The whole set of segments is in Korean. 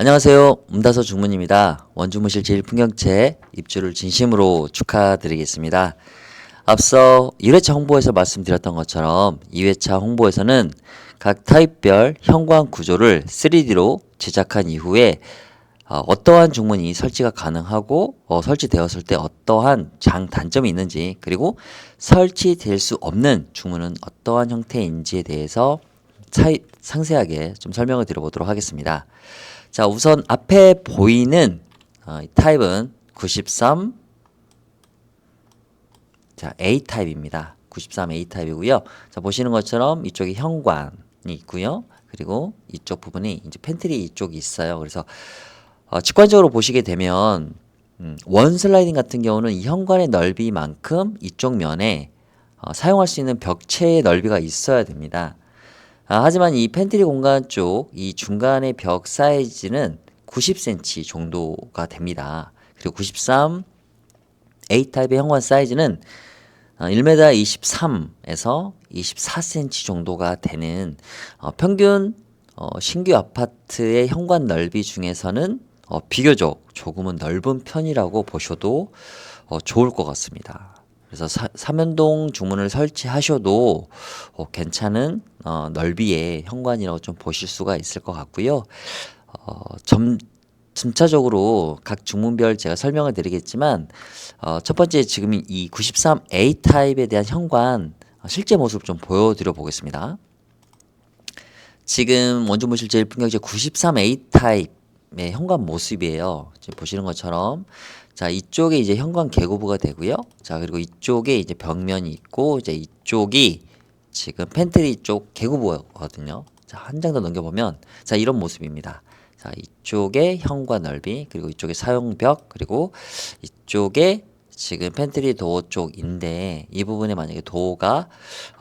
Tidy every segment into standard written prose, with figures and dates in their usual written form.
안녕하세요. 음다서 중문입니다. 원주무실 제1풍경채 입주를 진심으로 축하드리겠습니다. 앞서 1회차 홍보에서 말씀드렸던 것처럼 2회차 홍보에서는 각 타입별 현관 구조를 3D로 제작한 이후에 어떠한 중문이 설치가 가능하고 설치되었을 때 어떠한 장단점이 있는지, 그리고 설치될 수 없는 중문은 어떠한 형태인지에 대해서 상세하게 좀 설명을 드려보도록 하겠습니다. 자, 우선 앞에 보이는 이 타입은 93 A 타입입니다. 93 A 타입이고요. 자, 보시는 것처럼 이쪽에 현관이 있고요. 그리고 이쪽 부분이 이제 팬트리 이쪽이 있어요. 그래서 직관적으로 보시게 되면 원 슬라이딩 같은 경우는 이 현관의 넓이만큼 이쪽 면에 사용할 수 있는 벽체의 넓이가 있어야 됩니다. 하지만 이 팬트리 공간 쪽 이 중간의 벽 사이즈는 90cm 정도가 됩니다. 그리고 93 A타입의 현관 사이즈는 1m 23에서 24cm 정도가 되는 평균 신규 아파트의 현관 넓이 중에서는 비교적 조금은 넓은 편이라고 보셔도 좋을 것 같습니다. 그래서 삼연동 중문을 설치하셔도 괜찮은 넓이의 현관이라고 좀 보실 수가 있을 것 같고요. 점차적으로 각 중문별 제가 설명을 드리겠지만 첫 번째 지금 이 93A 타입에 대한 현관 실제 모습 좀 보여드려 보겠습니다. 지금 원주무실 제1풍경채 93A 타입의 현관 모습이에요. 지금 보시는 것처럼 자, 이쪽에 이제 현관 개구부가 되고요. 자, 그리고 이쪽에 이제 벽면이 있고, 이제 이쪽이 지금 팬트리 쪽 개구부거든요. 자, 한 장 더 넘겨보면, 자, 이런 모습입니다. 자, 이쪽에 현관 넓이, 그리고 이쪽에 사용벽, 그리고 이쪽에 지금 팬트리 도어 쪽인데, 이 부분에 만약에 도어가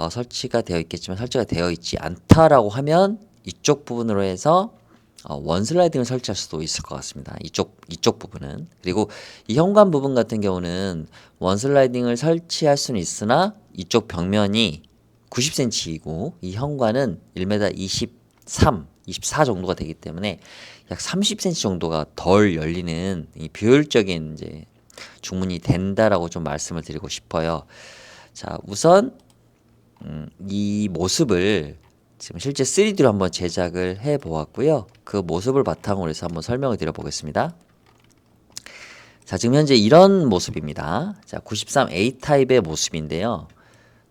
설치가 되어 있겠지만 설치가 되어 있지 않다라고 하면 이쪽 부분으로 해서 원 슬라이딩을 설치할 수도 있을 것 같습니다. 이쪽 부분은. 그리고 이 현관 부분 같은 경우는 원 슬라이딩을 설치할 수는 있으나 이쪽 벽면이 90cm이고 이 현관은 1m 23, 24 정도가 되기 때문에 약 30cm 정도가 덜 열리는 이 비효율적인 이제 중문이 된다라고 좀 말씀을 드리고 싶어요. 자, 우선 이 모습을 지금 실제 3D로 한번 제작을 해 보았고요. 그 모습을 바탕으로 해서 한번 설명을 드려 보겠습니다. 자, 지금 현재 이런 모습입니다. 자, 93A 타입의 모습인데요.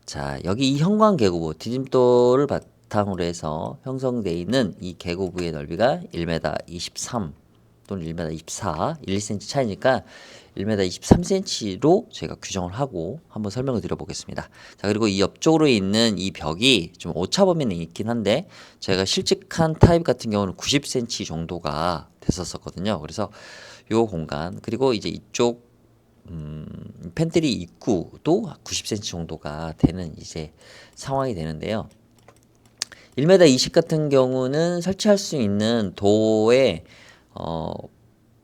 자, 여기 이 현관 개구부 디딤돌을 바탕으로 해서 형성되어 있는 이 개구부의 넓이가 1m 23 또는 1m 24, 1, 2cm 차이니까 1m 23cm로 제가 규정을 하고 한번 설명을 드려보겠습니다. 자, 그리고 이 옆쪽으로 있는 이 벽이 좀 오차 범위는 있긴 한데 제가 실직한 타입 같은 경우는 90cm 정도가 됐었거든요. 그래서 요 공간, 그리고 이제 이쪽 팬트리 입구도 90cm 정도가 되는 이제 상황이 되는데요. 1m 20 같은 경우는 설치할 수 있는 도어의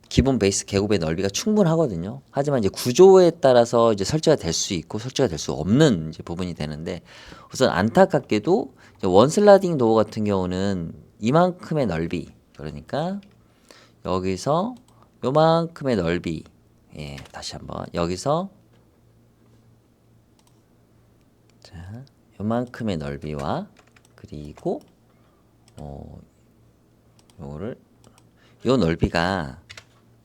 기본 베이스 계급의 넓이가 충분하거든요. 하지만 이제 구조에 따라서 이제 설치가 될 수 있고 설치가 될 수 없는 이제 부분이 되는데, 우선 안타깝게도 원 슬라이딩 도어 같은 경우는 이만큼의 넓이, 그러니까 여기서 요만큼의 넓이, 예, 다시 한번 여기서 자, 요만큼의 넓이와 그리고 요거를 요 넓이가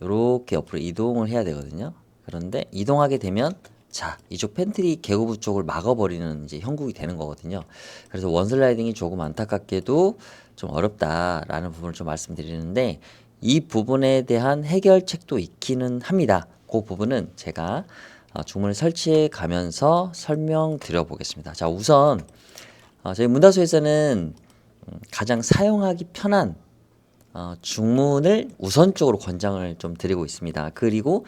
이렇게 옆으로 이동을 해야 되거든요. 그런데 이동하게 되면 자, 이쪽 팬트리 개구부 쪽을 막아버리는 이제 형국이 되는 거거든요. 그래서 원슬라이딩이 조금 안타깝게도 좀 어렵다라는 부분을 좀 말씀드리는데, 이 부분에 대한 해결책도 있기는 합니다. 그 부분은 제가 주문을 설치해 가면서 설명드려 보겠습니다. 자, 우선 저희 문다소에서는 가장 사용하기 편한 중문을 우선적으로 권장을 좀 드리고 있습니다. 그리고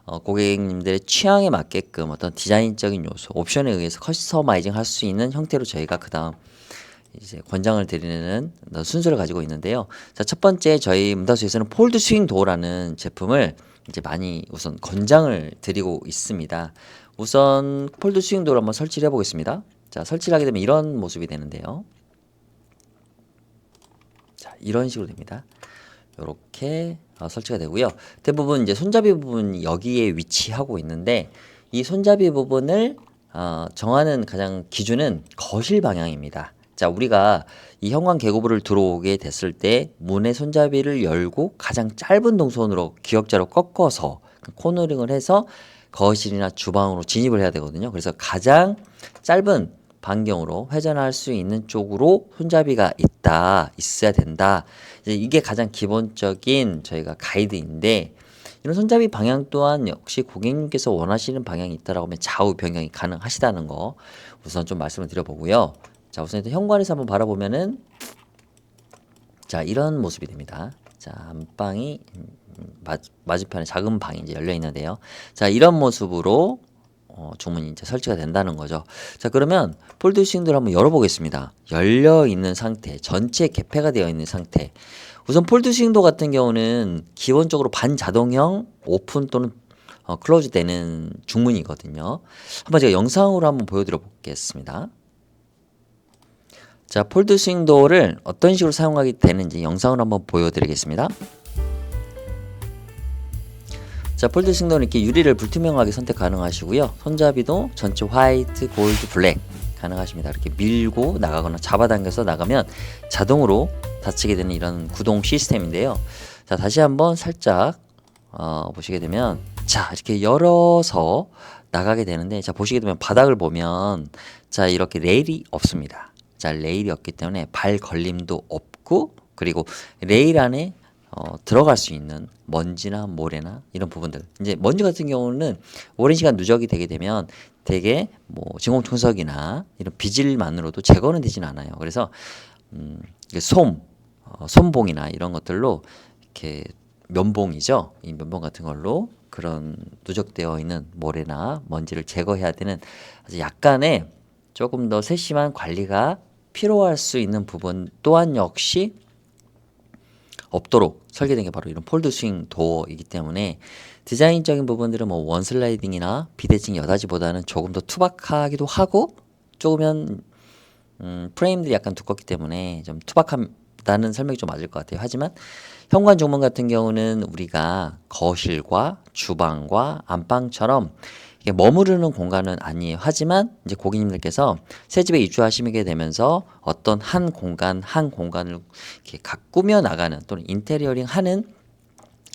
고객님들의 취향에 맞게끔 어떤 디자인적인 요소, 옵션에 의해서 커스터마이징 할 수 있는 형태로 저희가 그 다음 이제 권장을 드리는 순서를 가지고 있는데요. 자, 첫 번째 저희 문다수에서는 폴드 스윙 도어라는 제품을 이제 많이 우선 권장을 드리고 있습니다. 우선 폴드 스윙 도어를 한번 설치를 해보겠습니다. 자, 설치를 하게 되면 이런 모습이 되는데요. 자, 이런 식으로 됩니다. 이렇게 설치가 되고요. 대부분 이제 손잡이 부분이 여기에 위치하고 있는데 이 손잡이 부분을 정하는 가장 기준은 거실 방향입니다. 자, 우리가 이 현관 계고부를 들어오게 됐을 때 문의 손잡이를 열고 가장 짧은 동선으로 기역자로 꺾어서 코너링을 해서 거실이나 주방으로 진입을 해야 되거든요. 그래서 가장 짧은 반경으로 회전할 수 있는 쪽으로 손잡이가 있어야 된다. 이제 이게 가장 기본적인 저희가 가이드인데 이런 손잡이 방향 또한 역시 고객님께서 원하시는 방향이 있다라고 하면 좌우 변경이 가능하시다는 거 우선 좀 말씀을 드려보고요. 자, 우선 일단 현관에서 한번 바라보면은 자, 이런 모습이 됩니다. 자, 안방이 맞은편에 작은 방이 이제 열려 있는데요. 자, 이런 모습으로 주문이 이제 설치가 된다는 거죠. 자, 그러면 폴드 스윙도를 한번 열어보겠습니다. 열려 있는 상태, 전체 개폐가 되어 있는 상태. 우선 폴드 스윙도 같은 경우는 기본적으로 반자동형 오픈 또는 클로즈 되는 중문이거든요. 한번 제가 영상으로 한번 보여드려 보겠습니다. 자, 폴드 스윙도어를 어떤 식으로 사용하게 되는지 영상으로 한번 보여드리겠습니다. 자, 폴드 스윙도어는 이렇게 유리를 불투명하게 선택 가능하시고요. 손잡이도 전체 화이트, 골드, 블랙 가능하십니다. 이렇게 밀고 나가거나 잡아당겨서 나가면 자동으로 닫히게 되는 이런 구동 시스템인데요. 자, 다시 한번 살짝 보시게 되면 자, 이렇게 열어서 나가게 되는데 자, 보시게 되면 바닥을 보면 자, 이렇게 레일이 없습니다. 자, 레일이 없기 때문에 발 걸림도 없고 그리고 레일 안에 들어갈 수 있는 먼지나 모래나 이런 부분들. 이제 먼지 같은 경우는 오랜 시간 누적이 되게 되면 되게 뭐 진공청소기나 이런 비질만으로도 제거는 되진 않아요. 그래서 솜봉이나 이런 것들로 이렇게 면봉이죠. 이 면봉 같은 걸로 그런 누적되어 있는 모래나 먼지를 제거해야 되는 아주 약간의 조금 더 세심한 관리가 필요할 수 있는 부분 또한 역시 없도록 설계된 게 바로 이런 폴드 스윙 도어이기 때문에 디자인적인 부분들은 뭐 원슬라이딩이나 비대칭 여닫이보다는 조금 더 투박하기도 하고 조금은 프레임들이 약간 두껍기 때문에 좀 투박하다는 설명이 좀 맞을 것 같아요. 하지만 현관 중문 같은 경우는 우리가 거실과 주방과 안방처럼 이게 머무르는 공간은 아니에요. 하지만 이제 고객님들께서 새 집에 입주하시게 되면서 어떤 한 공간을 이렇게 꾸며 나가는 또는 인테리어링 하는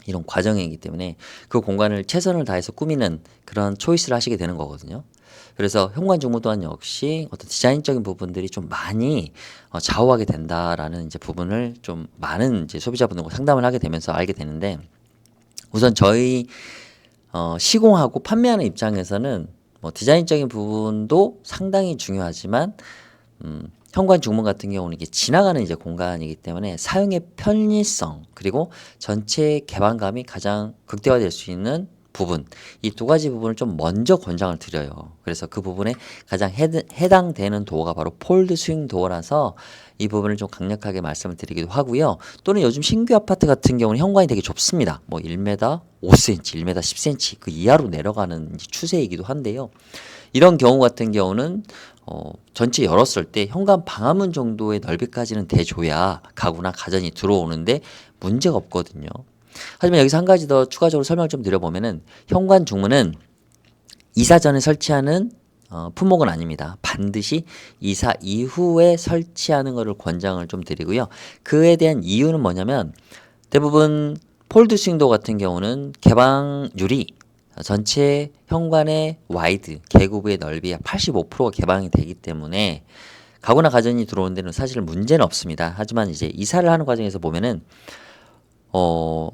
이런 과정이기 때문에 그 공간을 최선을 다해서 꾸미는 그런 초이스를 하시게 되는 거거든요. 그래서 현관 중문 또한 역시 어떤 디자인적인 부분들이 좀 많이 좌우하게 된다라는 이제 부분을 좀 많은 이제 소비자분들과 상담을 하게 되면서 알게 되는데 우선 저희 시공하고 판매하는 입장에서는 뭐 디자인적인 부분도 상당히 중요하지만 현관 중문 같은 경우는 이게 지나가는 이제 공간이기 때문에 사용의 편리성 그리고 전체 개방감이 가장 극대화될 수 있는 부분 이 두 가지 부분을 좀 먼저 권장을 드려요. 그래서 그 부분에 가장 해당되는 도어가 바로 폴드 스윙 도어라서 이 부분을 좀 강력하게 말씀을 드리기도 하고요. 또는 요즘 신규 아파트 같은 경우는 현관이 되게 좁습니다. 뭐 1m 5cm, 1m 10cm 그 이하로 내려가는 추세이기도 한데요. 이런 경우 같은 경우는 전체 열었을 때 현관 방화문 정도의 넓이까지는 돼줘야 가구나 가전이 들어오는데 문제가 없거든요. 하지만 여기서 한 가지 더 추가적으로 설명을 좀 드려보면은 현관 중문은 이사 전에 설치하는 품목은 아닙니다. 반드시 이사 이후에 설치하는 것을 권장을 좀 드리고요. 그에 대한 이유는 뭐냐면 대부분 폴드 스윙도 같은 경우는 개방률이 전체 현관의 와이드, 계구부의 넓이의 85%가 개방이 되기 때문에 가구나 가전이 들어오는 데는 사실 문제는 없습니다. 하지만 이제 이사를 하는 과정에서 보면은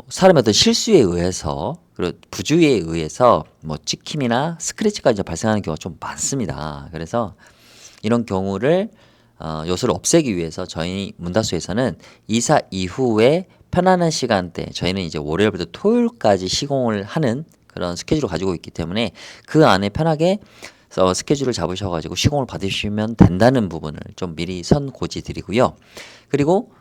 사람의 어떤 실수에 의해서 그리고 부주의에 의해서 뭐 찍힘이나 스크래치까지 발생하는 경우가 좀 많습니다. 그래서 이런 경우를 요소를 없애기 위해서 저희 문다수에서는 이사 이후에 편안한 시간대 저희는 이제 월요일부터 토요일까지 시공을 하는 그런 스케줄을 가지고 있기 때문에 그 안에 편하게 스케줄을 잡으셔가지고 시공을 받으시면 된다는 부분을 좀 미리 선고지 드리고요. 그리고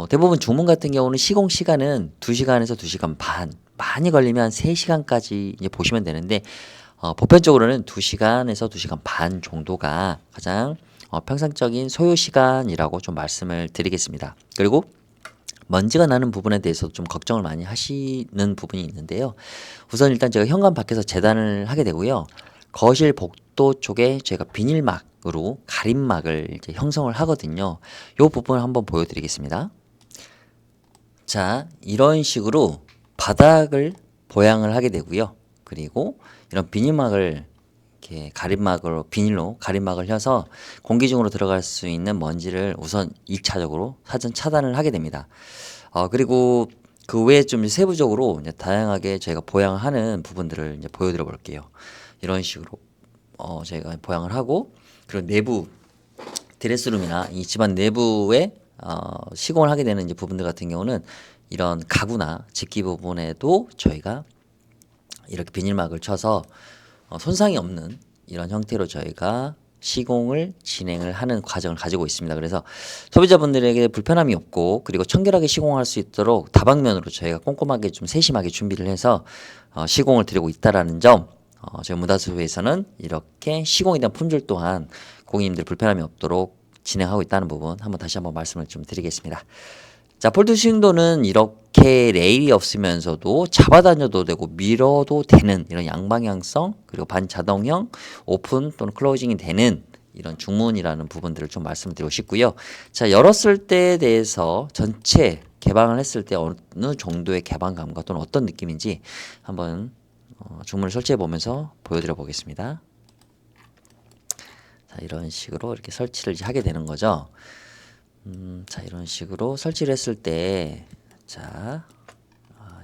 대부분 중문 같은 경우는 시공 시간은 2시간에서 2시간 반, 많이 걸리면 3시간까지 이제 보시면 되는데 보편적으로는 2시간에서 2시간 반 정도가 가장 평상적인 소요 시간이라고 좀 말씀을 드리겠습니다. 그리고 먼지가 나는 부분에 대해서 좀 걱정을 많이 하시는 부분이 있는데요. 우선 일단 제가 현관 밖에서 재단을 하게 되고요. 거실 복도 쪽에 제가 비닐막으로 가림막을 이제 형성을 하거든요. 이 부분을 한번 보여드리겠습니다. 자, 이런 식으로 바닥을 보양을 하게 되고요. 그리고 이런 비닐막을 이렇게 가림막으로 비닐로 가림막을 혀서 공기 중으로 들어갈 수 있는 먼지를 우선 1차적으로 사전 차단을 하게 됩니다. 그리고 그 외에 좀 세부적으로 이제 다양하게 저희가 보양을 하는 부분들을 이제 보여드려 볼게요. 이런 식으로 저희가 보양을 하고, 그리고 내부 드레스룸이나 이 집안 내부에 시공을 하게 되는 이제 부분들 같은 경우는 이런 가구나 집기 부분에도 저희가 이렇게 비닐막을 쳐서 손상이 없는 이런 형태로 저희가 시공을 진행을 하는 과정을 가지고 있습니다. 그래서 소비자분들에게 불편함이 없고, 그리고 청결하게 시공할 수 있도록 다방면으로 저희가 꼼꼼하게 좀 세심하게 준비를 해서 시공을 드리고 있다라는 점, 저희 문화수에서는 이렇게 시공에 대한 품질 또한 고객님들 불편함이 없도록 진행하고 있다는 부분 다시 한번 말씀을 좀 드리겠습니다. 자, 폴드 스윙도는 이렇게 레일이 없으면서도 잡아다녀도 되고 밀어도 되는 이런 양방향성, 그리고 반자동형 오픈 또는 클로징이 되는 이런 중문이라는 부분들을 좀 말씀드리고 싶고요. 자, 열었을 때에 대해서 전체 개방을 했을 때 어느 정도의 개방감과 또는 어떤 느낌인지 한번 중문을 설치해 보면서 보여드려 보겠습니다. 자, 이런 식으로 이렇게 설치를 하게 되는 거죠. 자, 이런 식으로 설치를 했을 때, 자,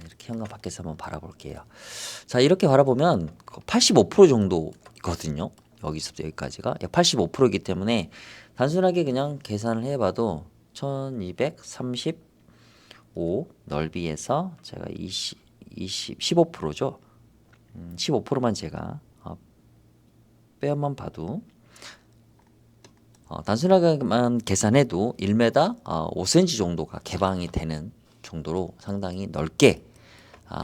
이렇게 현관 밖에서 한번 바라볼게요. 자, 이렇게 바라보면 85% 정도거든요. 여기서부터 여기까지가 약 85%이기 때문에 단순하게 그냥 계산을 해봐도 1235 넓이에서 제가 15%죠. 15%만 제가 빼만 봐도 단순하게만 계산해도 1m 5cm 정도가 개방이 되는 정도로 상당히 넓게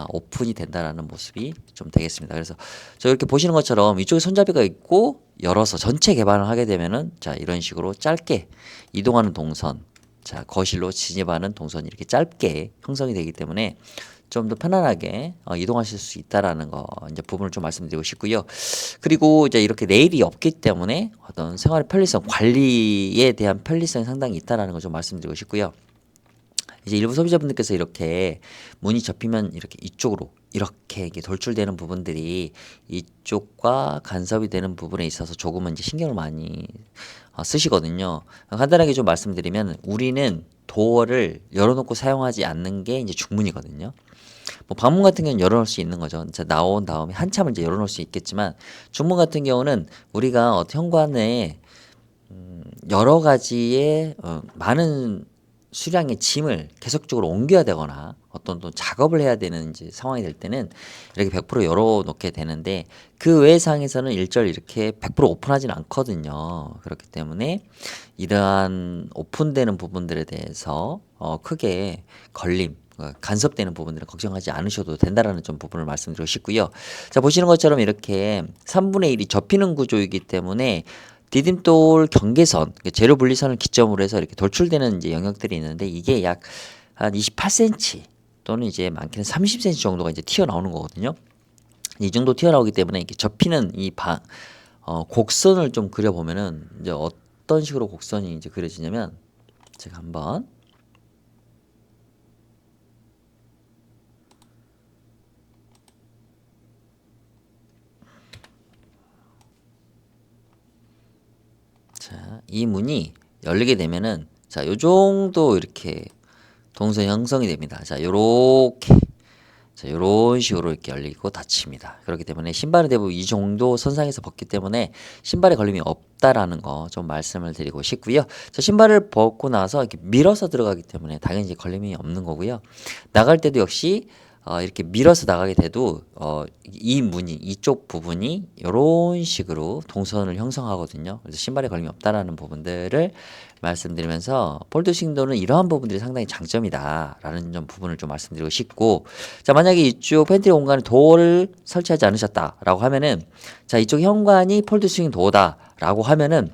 오픈이 된다라는 모습이 좀 되겠습니다. 그래서 저 이렇게 보시는 것처럼 이쪽에 손잡이가 있고 열어서 전체 개방을 하게 되면은, 자, 이런 식으로 짧게 이동하는 동선, 자, 거실로 진입하는 동선이 이렇게 짧게 형성이 되기 때문에 좀 더 편안하게 이동하실 수 있다라는 거 이제 부분을 좀 말씀드리고 싶고요. 그리고 이제 이렇게 레일이 없기 때문에 어떤 생활의 편리성, 관리에 대한 편리성이 상당히 있다라는 걸 좀 말씀드리고 싶고요. 이제 일부 소비자분들께서 이렇게 문이 접히면 이렇게 이쪽으로 이렇게 이게 돌출되는 부분들이 이쪽과 간섭이 되는 부분에 있어서 조금은 이제 신경을 많이 쓰시거든요. 간단하게 좀 말씀드리면 우리는 도어를 열어놓고 사용하지 않는 게 이제 중문이거든요. 뭐 방문 같은 경우는 열어놓을 수 있는 거죠. 이제 나온 다음에 한참을 이제 열어놓을 수 있겠지만, 중문 같은 경우는 우리가 현관에 여러 가지의 많은 수량의 짐을 계속적으로 옮겨야 되거나 어떤 또 작업을 해야 되는 이제 상황이 될 때는 이렇게 100% 열어놓게 되는데, 그 외의 상황에서는 일절 이렇게 100% 오픈하지는 않거든요. 그렇기 때문에 이러한 오픈되는 부분들에 대해서 크게 걸림, 간섭되는 부분들은 걱정하지 않으셔도 된다라는 좀 부분을 말씀드리고 싶고요. 자, 보시는 것처럼 이렇게 3분의 1이 접히는 구조이기 때문에 디딤돌 경계선, 재료 분리선을 기점으로 해서 이렇게 돌출되는 이제 영역들이 있는데, 이게 약 한 28cm 또는 이제 많게는 30cm 정도가 이제 튀어나오는 거거든요. 이 정도 튀어나오기 때문에 이렇게 접히는 이 곡선을 좀 그려보면은 이제 어떤 식으로 곡선이 이제 그려지냐면, 제가 한번 자, 이 문이 열리게 되면은, 자, 요 정도 이렇게 동선 형성이 됩니다. 자, 요렇게, 자, 요런 식으로 이렇게 열리고 닫힙니다. 그렇기 때문에 신발은 대부분 이 정도 선상에서 벗기 때문에 신발에 걸림이 없다라는 거 좀 말씀을 드리고 싶고요. 자, 신발을 벗고 나서 이렇게 밀어서 들어가기 때문에 당연히 이제 걸림이 없는 거고요. 나갈 때도 역시 이렇게 밀어서 나가게 돼도 이 문이, 이쪽 부분이 이런 식으로 동선을 형성하거든요. 그래서 신발에 걸림이 없다라는 부분들을 말씀드리면서 폴드 스윙도는 이러한 부분들이 상당히 장점이다라는 좀 부분을 좀 말씀드리고 싶고, 자, 만약에 이쪽 팬트리 공간에 도어를 설치하지 않으셨다라고 하면은, 자, 이쪽 현관이 폴드 스윙 도어다라고 하면은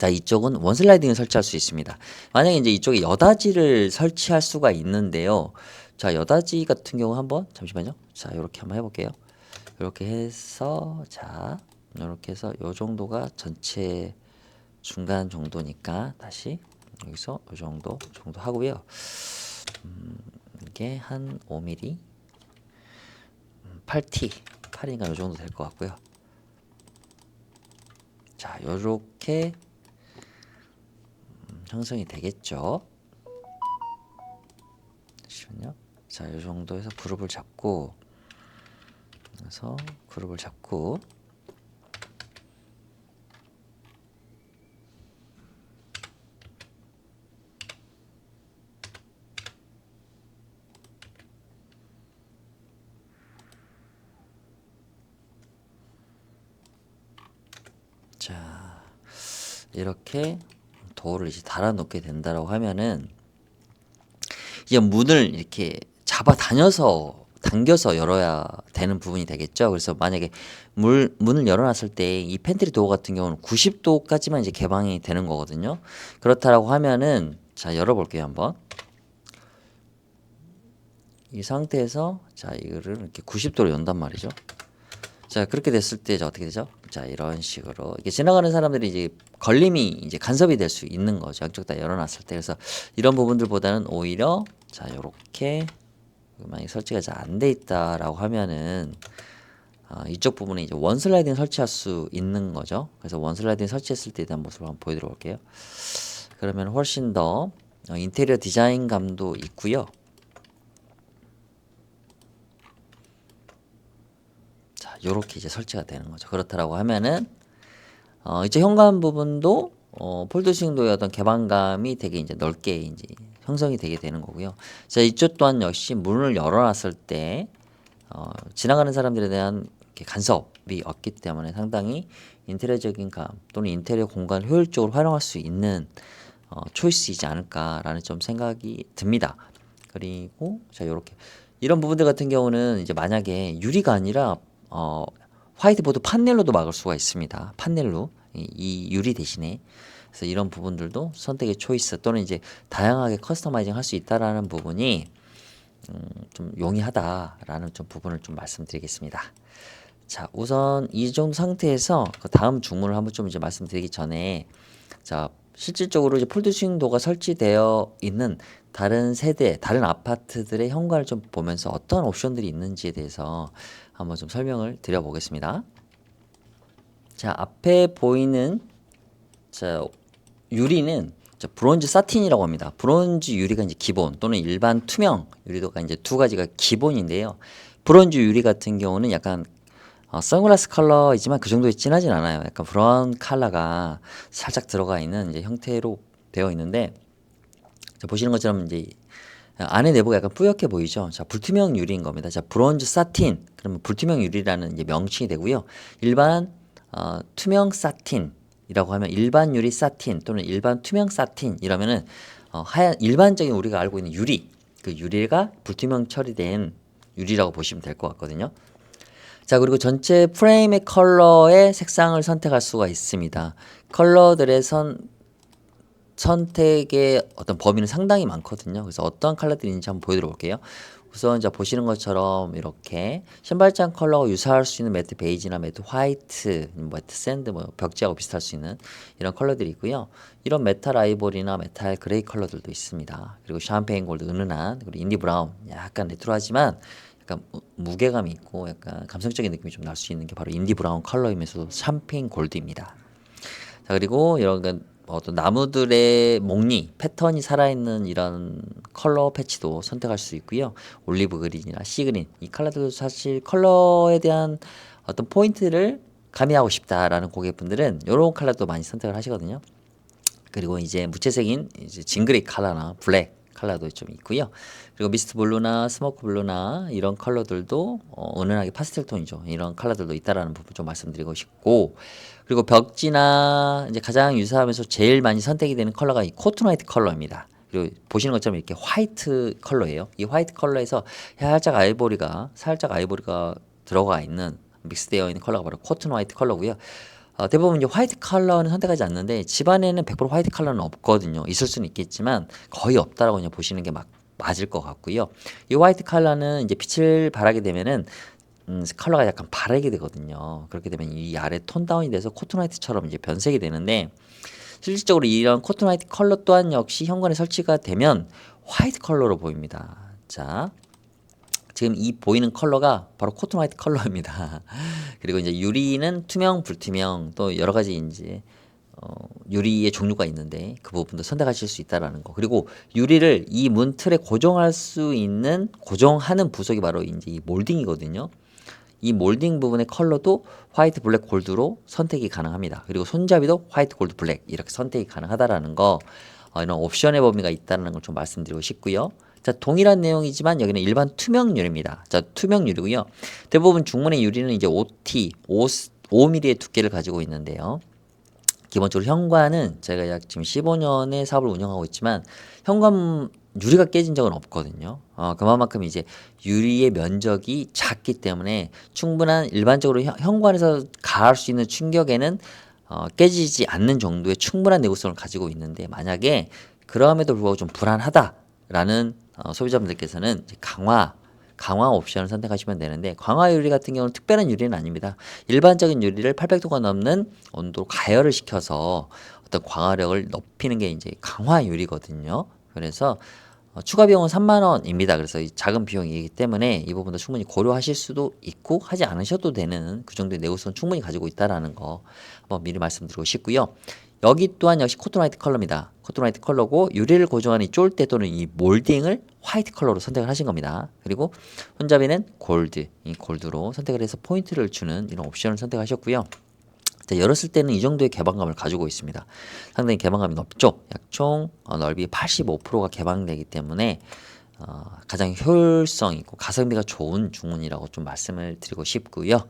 자, 이쪽은 원슬라이딩을 설치할 수 있습니다. 만약에 이제 이쪽에 여닫이를 설치할 수가 있는데요. 자, 여닫이 같은 경우 한번 잠시만요. 자, 이렇게 한번 해볼게요. 이렇게 해서 자, 이렇게 해서 요 정도가 전체 중간 정도니까 다시 여기서 요 정도 하고요. 이게 한 5mm, 8T니까 요 정도 될 것 같고요. 자, 요렇게 형성이 되겠죠. 잠시만요. 자, 요 정도에서 그룹을 잡고, 그래서 그룹을 잡고, 자, 이렇게 도어를 이제 달아 놓게 된다라고 하면은 이제 문을 이렇게 잡아 당겨서 열어야 되는 부분이 되겠죠. 그래서 만약에 문을 열어놨을 때 이 팬트리 도어 같은 경우는 90도까지만 이제 개방이 되는 거거든요. 그렇다라고 하면은 자, 열어볼게요 한번. 이 상태에서 자, 이거를 이렇게 90도로 연단 말이죠. 자, 그렇게 됐을 때 이제 어떻게 되죠? 자, 이런 식으로 이게 지나가는 사람들이 이제 걸림이 이제 간섭이 될 수 있는 거죠. 양쪽 다 열어놨을 때. 그래서 이런 부분들보다는 오히려 자, 요렇게 만약에 설치가 잘 안 돼 있다라고 하면은 이쪽 부분에 이제 원슬라이딩 설치할 수 있는 거죠. 그래서 원슬라이딩 설치했을 때에 대한 모습을 한번 보여드려 볼게요. 그러면 훨씬 더 인테리어 디자인감도 있고요. 자, 요렇게 이제 설치가 되는 거죠. 그렇다라고 하면은 이제 현관 부분도 폴드 스윙도의 어떤 개방감이 되게 이제 넓게 이제 형성이 되게 되는 거고요. 자, 이쪽 또한 역시 문을 열어놨을 때 지나가는 사람들에 대한 이렇게 간섭이 없기 때문에 상당히 인테리어적인 감 또는 인테리어 공간을 효율적으로 활용할 수 있는 초이스이지 않을까라는 좀 생각이 듭니다. 그리고 자, 요렇게 이런 부분들 같은 경우는 이제 만약에 유리가 아니라 화이트보드 판넬로도 막을 수가 있습니다. 판넬로 이 유리 대신에. 그래서 이런 부분들도 선택의 초이스 또는 이제 다양하게 커스터마이징 할 수 있다라는 부분이 좀 용이하다라는 좀 부분을 좀 말씀드리겠습니다. 자, 우선 이 정도 상태에서 그 다음 주문을 한번 좀 이제 말씀드리기 전에 자, 실질적으로 이제 폴드 스윙도가 설치되어 있는 다른 세대, 다른 아파트들의 현관을 좀 보면서 어떤 옵션들이 있는지에 대해서 한번 좀 설명을 드려보겠습니다. 자, 앞에 보이는 자, 유리는 브론즈 사틴이라고 합니다. 브론즈 유리가 이제 기본 또는 일반 투명 유리도가 이제 두 가지가 기본인데요. 브론즈 유리 같은 경우는 약간 선글라스 컬러이지만 그 정도에 진하진 않아요. 약간 브라운 컬러가 살짝 들어가 있는 이제 형태로 되어 있는데 자, 보시는 것처럼 이제 안에 내부가 약간 뿌옇게 보이죠. 자, 불투명 유리인 겁니다. 자, 브론즈 사틴 그러면 불투명 유리라는 이제 명칭이 되고요. 일반 투명 사틴이라고 하면 일반 유리 사틴 또는 일반 투명 사틴 이러면은 하얀 일반적인 우리가 알고 있는 유리 그 유리가 불투명 처리된 유리라고 보시면 될 것 같거든요. 자, 그리고 전체 프레임의 컬러의 색상을 선택할 수가 있습니다. 컬러들의 선택의 어떤 범위는 상당히 많거든요. 그래서 어떠한 컬러들이 있는지 한번 보여드려 볼게요. 우선 이제 보시는 것처럼 이렇게 신발장 컬러와 유사할 수 있는 매트 베이지나 매트 화이트, 매트 샌드, 뭐 벽지하고 비슷할 수 있는 이런 컬러들이 있고요. 이런 메탈 아이보리나 메탈 그레이 컬러들도 있습니다. 그리고 샴페인 골드 은은한 그리고 인디 브라운 약간 레트로하지만 약간 무게감이 있고 약간 감성적인 느낌이 좀 날 수 있는 게 바로 인디 브라운 컬러이면서도 샴페인 골드입니다. 자, 그리고 이런 어떤 나무들의 목리 패턴이 살아있는 이런 컬러 패치도 선택할 수 있고요. 올리브 그린이나 시그린 이 컬러들도 사실 컬러에 대한 어떤 포인트를 가미하고 싶다라는 고객분들은 이런 컬러도 많이 선택을 하시거든요. 그리고 이제 무채색인 이제 징그레이 컬러나 블랙 컬러도 좀 있고요. 그리고 미스트 블루나 스모크 블루나 이런 컬러들도 은은하게 파스텔 톤이죠. 이런 컬러들도 있다라는 부분 좀 말씀드리고 싶고, 그리고 벽지나 이제 가장 유사하면서 제일 많이 선택이 되는 컬러가 이 코튼 화이트 컬러입니다. 그리고 보시는 것처럼 이렇게 화이트 컬러예요. 이 화이트 컬러에서 살짝 아이보리가 들어가 있는 믹스되어 있는 컬러가 바로 코튼 화이트 컬러고요. 대부분 이제 화이트 컬러는 선택하지 않는데 집안에는 100% 화이트 컬러는 없거든요. 있을 수는 있겠지만 거의 없다라고 그냥 보시는 게 맞을 것 같고요. 이 화이트 컬러는 이제 빛을 발하게 되면은 컬러가 약간 바래게 되거든요. 그렇게 되면 이 아래 톤 다운이 돼서 코튼 화이트처럼 이제 변색이 되는데 실질적으로 이런 코튼 화이트 컬러 또한 역시 현관에 설치가 되면 화이트 컬러로 보입니다. 자, 지금 이 보이는 컬러가 바로 코튼 화이트 컬러입니다. 그리고 이제 유리는 투명, 불투명 또 여러 가지 이제 유리의 종류가 있는데 그 부분도 선택하실 수 있다라는 거. 그리고 유리를 이 문틀에 고정할 수 있는 고정하는 부속이 바로 이제 이 몰딩이거든요. 이 몰딩 부분의 컬러도 화이트, 블랙, 골드로 선택이 가능합니다. 그리고 손잡이도 화이트, 골드, 블랙 이렇게 선택이 가능하다라는 거, 이런 옵션의 범위가 있다는 걸 좀 말씀드리고 싶고요. 자, 동일한 내용이지만 여기는 일반 투명 유리입니다. 자, 투명 유리고요. 대부분 중문의 유리는 이제 OT, 5mm의 두께를 가지고 있는데요. 기본적으로 현관은 제가 약 지금 15년의 사업을 운영하고 있지만 현관 유리가 깨진 적은 없거든요. 그만큼 이제 유리의 면적이 작기 때문에 충분한 일반적으로 현관에서 가할 수 있는 충격에는 깨지지 않는 정도의 충분한 내구성을 가지고 있는데 만약에 그럼에도 불구하고 좀 불안하다라는 소비자분들께서는 이제 강화 옵션을 선택하시면 되는데 강화 유리 같은 경우는 특별한 유리는 아닙니다. 일반적인 유리를 800도가 넘는 온도로 가열을 시켜서 어떤 광활력을 높이는 게 이제 강화 유리거든요. 그래서 추가 비용은 3만 원입니다. 그래서 이 작은 비용이기 때문에 이 부분도 충분히 고려하실 수도 있고 하지 않으셔도 되는 그 정도의 내구성 충분히 가지고 있다라는 거 한번 미리 말씀드리고 싶고요. 여기 또한 역시 코튼 화이트 컬러입니다. 코튼 화이트 컬러고 유리를 고정하는 이 쫄대 또는 이 몰딩을 화이트 컬러로 선택을 하신 겁니다. 그리고 손잡이는 골드, 이 골드로 선택을 해서 포인트를 주는 이런 옵션을 선택하셨고요. 자, 열었을 때는 이 정도의 개방감을 가지고 있습니다. 상당히 개방감이 높죠. 약 총 넓이 85%가 개방되기 때문에 가장 효율성 있고 가성비가 좋은 중문이라고 좀 말씀을 드리고 싶고요.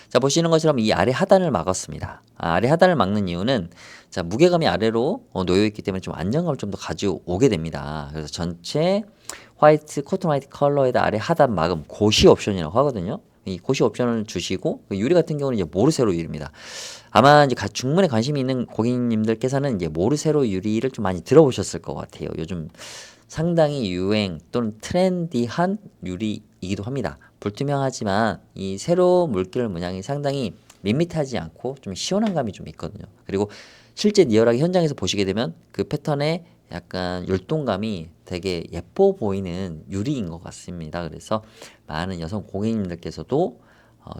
자, 보시는 것처럼 이 아래 하단을 막았습니다. 아래 하단을 막는 이유는 자, 무게감이 아래로 놓여 있기 때문에 좀 안정감을 좀 더 가져오게 됩니다. 그래서 전체 화이트 코튼 화이트 컬러에다 아래 하단 막음 고시 옵션이라고 하거든요. 이 고시 옵션을 주시고 유리 같은 경우는 이제 모르세로 유리입니다. 아마 이제 중문에 관심이 있는 고객님들께서는 이제 모르세로 유리를 좀 많이 들어보셨을 것 같아요. 요즘 상당히 유행 또는 트렌디한 유리이기도 합니다. 불투명하지만 이 세로 물결 문양이 상당히 밋밋하지 않고 좀 시원한 감이 좀 있거든요. 그리고 실제 리얼하게 현장에서 보시게 되면 그 패턴의 약간 율동감이 되게 예뻐 보이는 유리인 것 같습니다. 그래서 많은 여성 고객님들께서도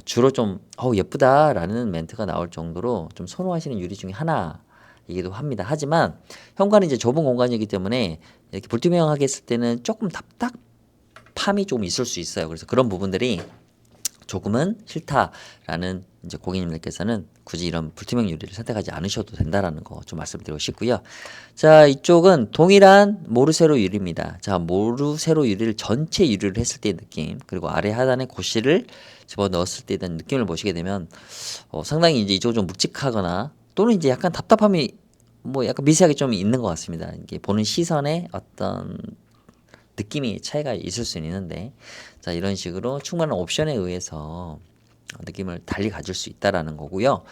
주로 좀 예쁘다라는 멘트가 나올 정도로 좀 선호하시는 유리 중에 하나이기도 합니다. 하지만 현관은 이제 좁은 공간이기 때문에 이렇게 불투명하게 했을 때는 조금 답답함이 좀 있을 수 있어요. 그래서 그런 부분들이 조금은 싫다라는 이제 고객님들께서는 굳이 이런 불투명 유리를 선택하지 않으셔도 된다라는 거 좀 말씀드리고 싶고요. 자, 이쪽은 동일한 모르세로 유리입니다. 자, 모르세로 유리를 전체 유리를 했을 때의 느낌, 그리고 아래 하단에 고시를 집어 넣었을 때에 대한 느낌을 보시게 되면 상당히 이제 이쪽은 좀 묵직하거나 또는 이제 약간 답답함이 뭐 약간 미세하게 좀 있는 것 같습니다. 이게 보는 시선에 어떤 느낌이 차이가 있을 수 있는데 자, 이런 식으로 충분한 옵션에 의해서 느낌을 달리 가질 수 있다라는 거고요.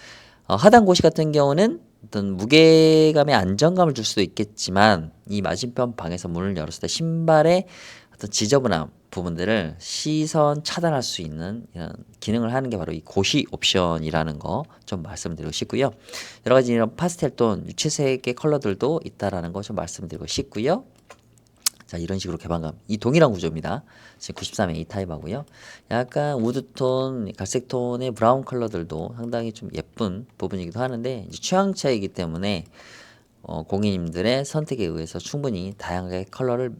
하단 고시 같은 경우는 어떤 무게감의 안정감을 줄 수도 있겠지만 이 맞은편 방에서 문을 열었을 때 신발의 어떤 지저분한 부분들을 시선 차단할 수 있는 이런 기능을 하는 게 바로 이 고시 옵션이라는 거 좀 말씀드리고 싶고요. 여러 가지 이런 파스텔 톤 유채색의 컬러들도 있다라는 거 좀 말씀드리고 싶고요. 자, 이런 식으로 개방감. 이 동일한 구조입니다. 지금 93A 타입하고요. 약간 우드톤, 갈색톤의 브라운 컬러들도 상당히 좀 예쁜 부분이기도 하는데 이제 취향 차이기 때문에 고객님들의 선택에 의해서 충분히 다양하게 컬러를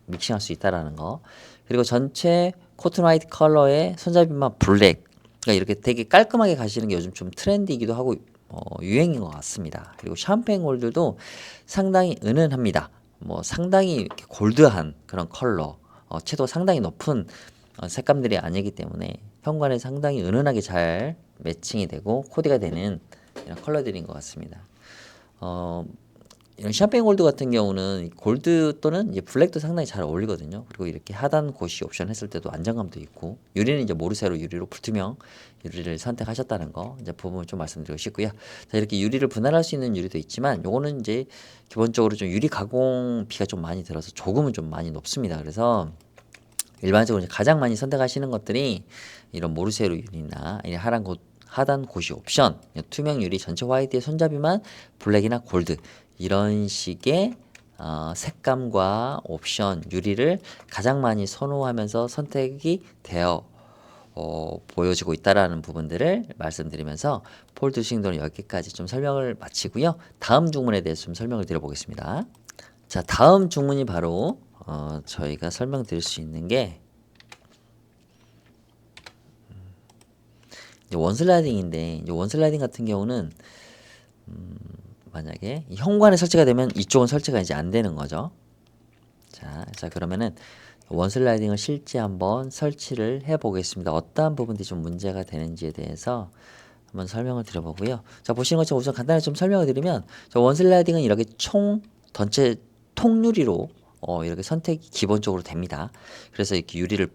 믹싱할 수 있다라는 거. 그리고 전체 코튼 화이트 컬러의 손잡이만 블랙. 그러니까 이렇게 되게 깔끔하게 가시는 게 요즘 좀 트렌디이기도 하고 유행인 것 같습니다. 그리고 샴페인 골드도 상당히 은은합니다. 뭐 상당히 이렇게 골드한 그런 컬러, 채도가 상당히 높은 색감들이 아니기 때문에 현관에 상당히 은은하게 잘 매칭이 되고 코디가 되는 이런 컬러들인 것 같습니다. 이런 샴페인 골드 같은 경우는 골드 또는 이제 블랙도 상당히 잘 어울리거든요. 그리고 이렇게 하단 고시 옵션 했을 때도 안정감도 있고, 유리는 이제 모르쇠로 유리로 불투명 유리를 선택하셨다는 거 이제 부분 좀 말씀드리고 싶고요. 자, 이렇게 유리를 분할할 수 있는 유리도 있지만 요거는 이제 기본적으로 좀 유리 가공비가 좀 많이 들어서 조금은 좀 많이 높습니다. 그래서 일반적으로 이제 가장 많이 선택하시는 것들이 이런 모르쇠로 유리나 이 하단 고시 옵션, 투명 유리 전체 화이트의 손잡이만 블랙이나 골드 이런 식의 색감과 옵션 유리를 가장 많이 선호하면서 선택이 되어 보여지고 있다라는 부분들을 말씀드리면서 폴드 스윙도는 여기까지 좀 설명을 마치고요. 다음 주문에 대해서 좀 설명을 드려보겠습니다. 자, 다음 주문이 바로 저희가 설명드릴 수 있는 게 이제 원슬라이딩인데, 이제 원슬라이딩 같은 경우는 만약에 이 현관에 설치가 되면 이쪽은 설치가 이제 안 되는 거죠. 자 그러면은 원슬라이딩을 실제 한번 설치를 해 보겠습니다. 어떠한 부분들이 좀 문제가 되는지에 대해서 한번 설명을 드려보고요. 자, 보시는 것처럼 우선 간단히 좀 설명을 드리면, 저 원슬라이딩은 이렇게 전체 통유리로 이렇게 선택이 기본적으로 됩니다. 그래서 이렇게 유리를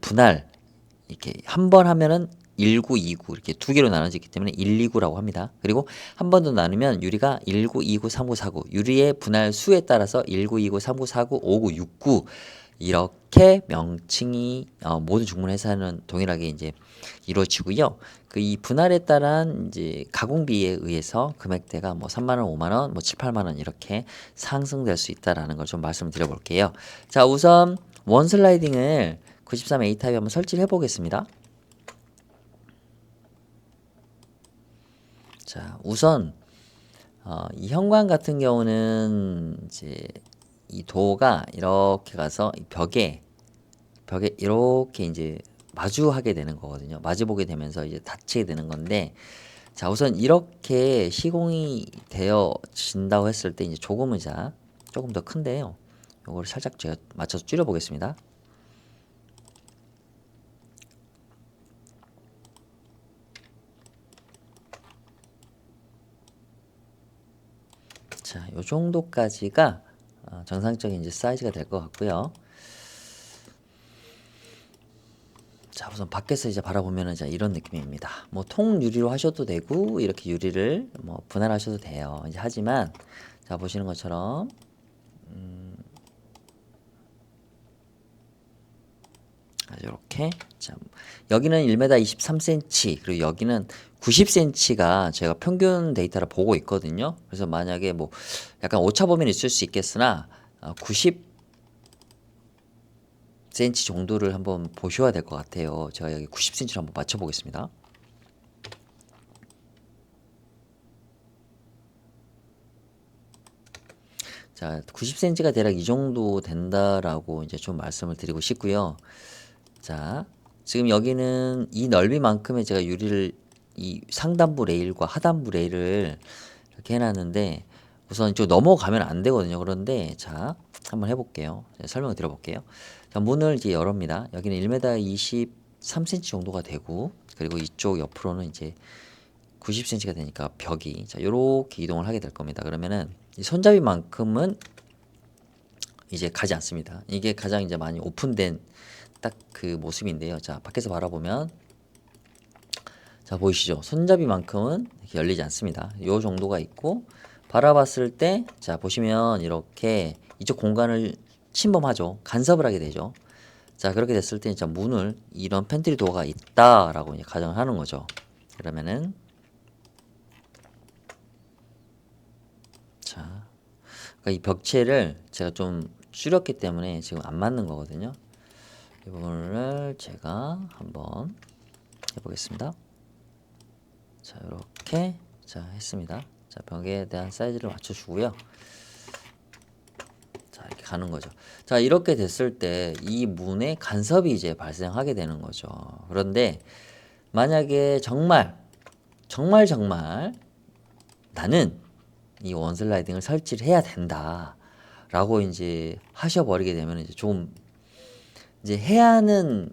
이렇게 한 번 하면은 19, 29 이렇게 두 개로 나눠지기 때문에 129라고 합니다. 그리고 한 번 더 나누면 유리가 19, 29, 39, 49 유리의 분할 수에 따라서 19, 29, 39, 49, 59, 69 이렇게 명칭이 모든 중문 회사는 동일하게 이제 이루어지고요. 그 이 분할에 따른 이제 가공비에 의해서 금액대가 뭐 3만 원, 5만 원, 뭐 7, 8만 원 이렇게 상승될 수 있다라는 걸 좀 말씀을 드려볼게요. 자, 우선 원 슬라이딩을 93A 타입에 한번 설치를 해보겠습니다. 자, 우선 이 현관 같은 경우는 이제 이 도어가 이렇게 가서 이 벽에 이렇게 이제 마주하게 되는 거거든요. 마주보게 되면서 이제 닫히게 되는 건데, 자, 우선 이렇게 시공이 되어진다고 했을 때 이제 조금 더 큰데요. 요거를 살짝 제가 맞춰서 줄여 보겠습니다. 자, 요 정도까지가 정상적인 이제 사이즈가 될 것 같고요. 자, 우선 밖에서 이제 바라보면은 이제 이런 느낌입니다. 뭐 통유리로 하셔도 되고 이렇게 유리를 뭐 분할하셔도 돼요. 이제 하지만 자, 보시는 것처럼 이렇게 자, 여기는 1m 23cm 그리고 여기는 90cm가 제가 평균 데이터를 보고 있거든요. 그래서 만약에 뭐 약간 오차 범위는 있을 수 있겠으나 90cm 정도를 한번 보셔야 될 것 같아요. 제가 여기 90cm를 한번 맞춰 보겠습니다. 자, 90cm가 대략 이 정도 된다라고 이제 좀 말씀을 드리고 싶고요. 자, 지금 여기는 이 넓이만큼의 제가 유리를 이 상단부 레일과 하단부 레일을 이렇게 해놨는데 우선 이쪽 넘어가면 안 되거든요. 그런데 자, 한번 해볼게요. 설명을 드려볼게요. 자, 문을 이제 열옵니다. 여기는 1m 23cm 정도가 되고, 그리고 이쪽 옆으로는 이제 90cm가 되니까 벽이 자, 요렇게 이동을 하게 될 겁니다. 그러면은 이 손잡이만큼은 이제 가지 않습니다. 이게 가장 이제 많이 오픈된 딱 그 모습인데요. 자, 밖에서 바라보면 자, 보이시죠? 손잡이만큼은 이렇게 열리지 않습니다. 요 정도가 있고, 바라봤을 때 자, 보시면 이렇게 이쪽 공간을 침범하죠. 간섭을 하게 되죠. 자, 그렇게 됐을 때 이제 문을 이런 팬트리 도어가 있다라고 이제 가정을 하는 거죠. 그러면은 자, 그러니까 이 벽체를 제가 좀 줄였기 때문에 지금 안 맞는 거거든요. 이 부분을 제가 한번 해보겠습니다. 자, 이렇게 자 했습니다. 자, 벽에 대한 사이즈를 맞춰주고요. 자, 이렇게 가는 거죠. 자, 이렇게 됐을 때 이 문에 간섭이 이제 발생하게 되는 거죠. 그런데 만약에 정말 나는 이 원슬라이딩을 설치를 해야 된다라고 이제 하셔버리게 되면 이제 좀 이제 해야는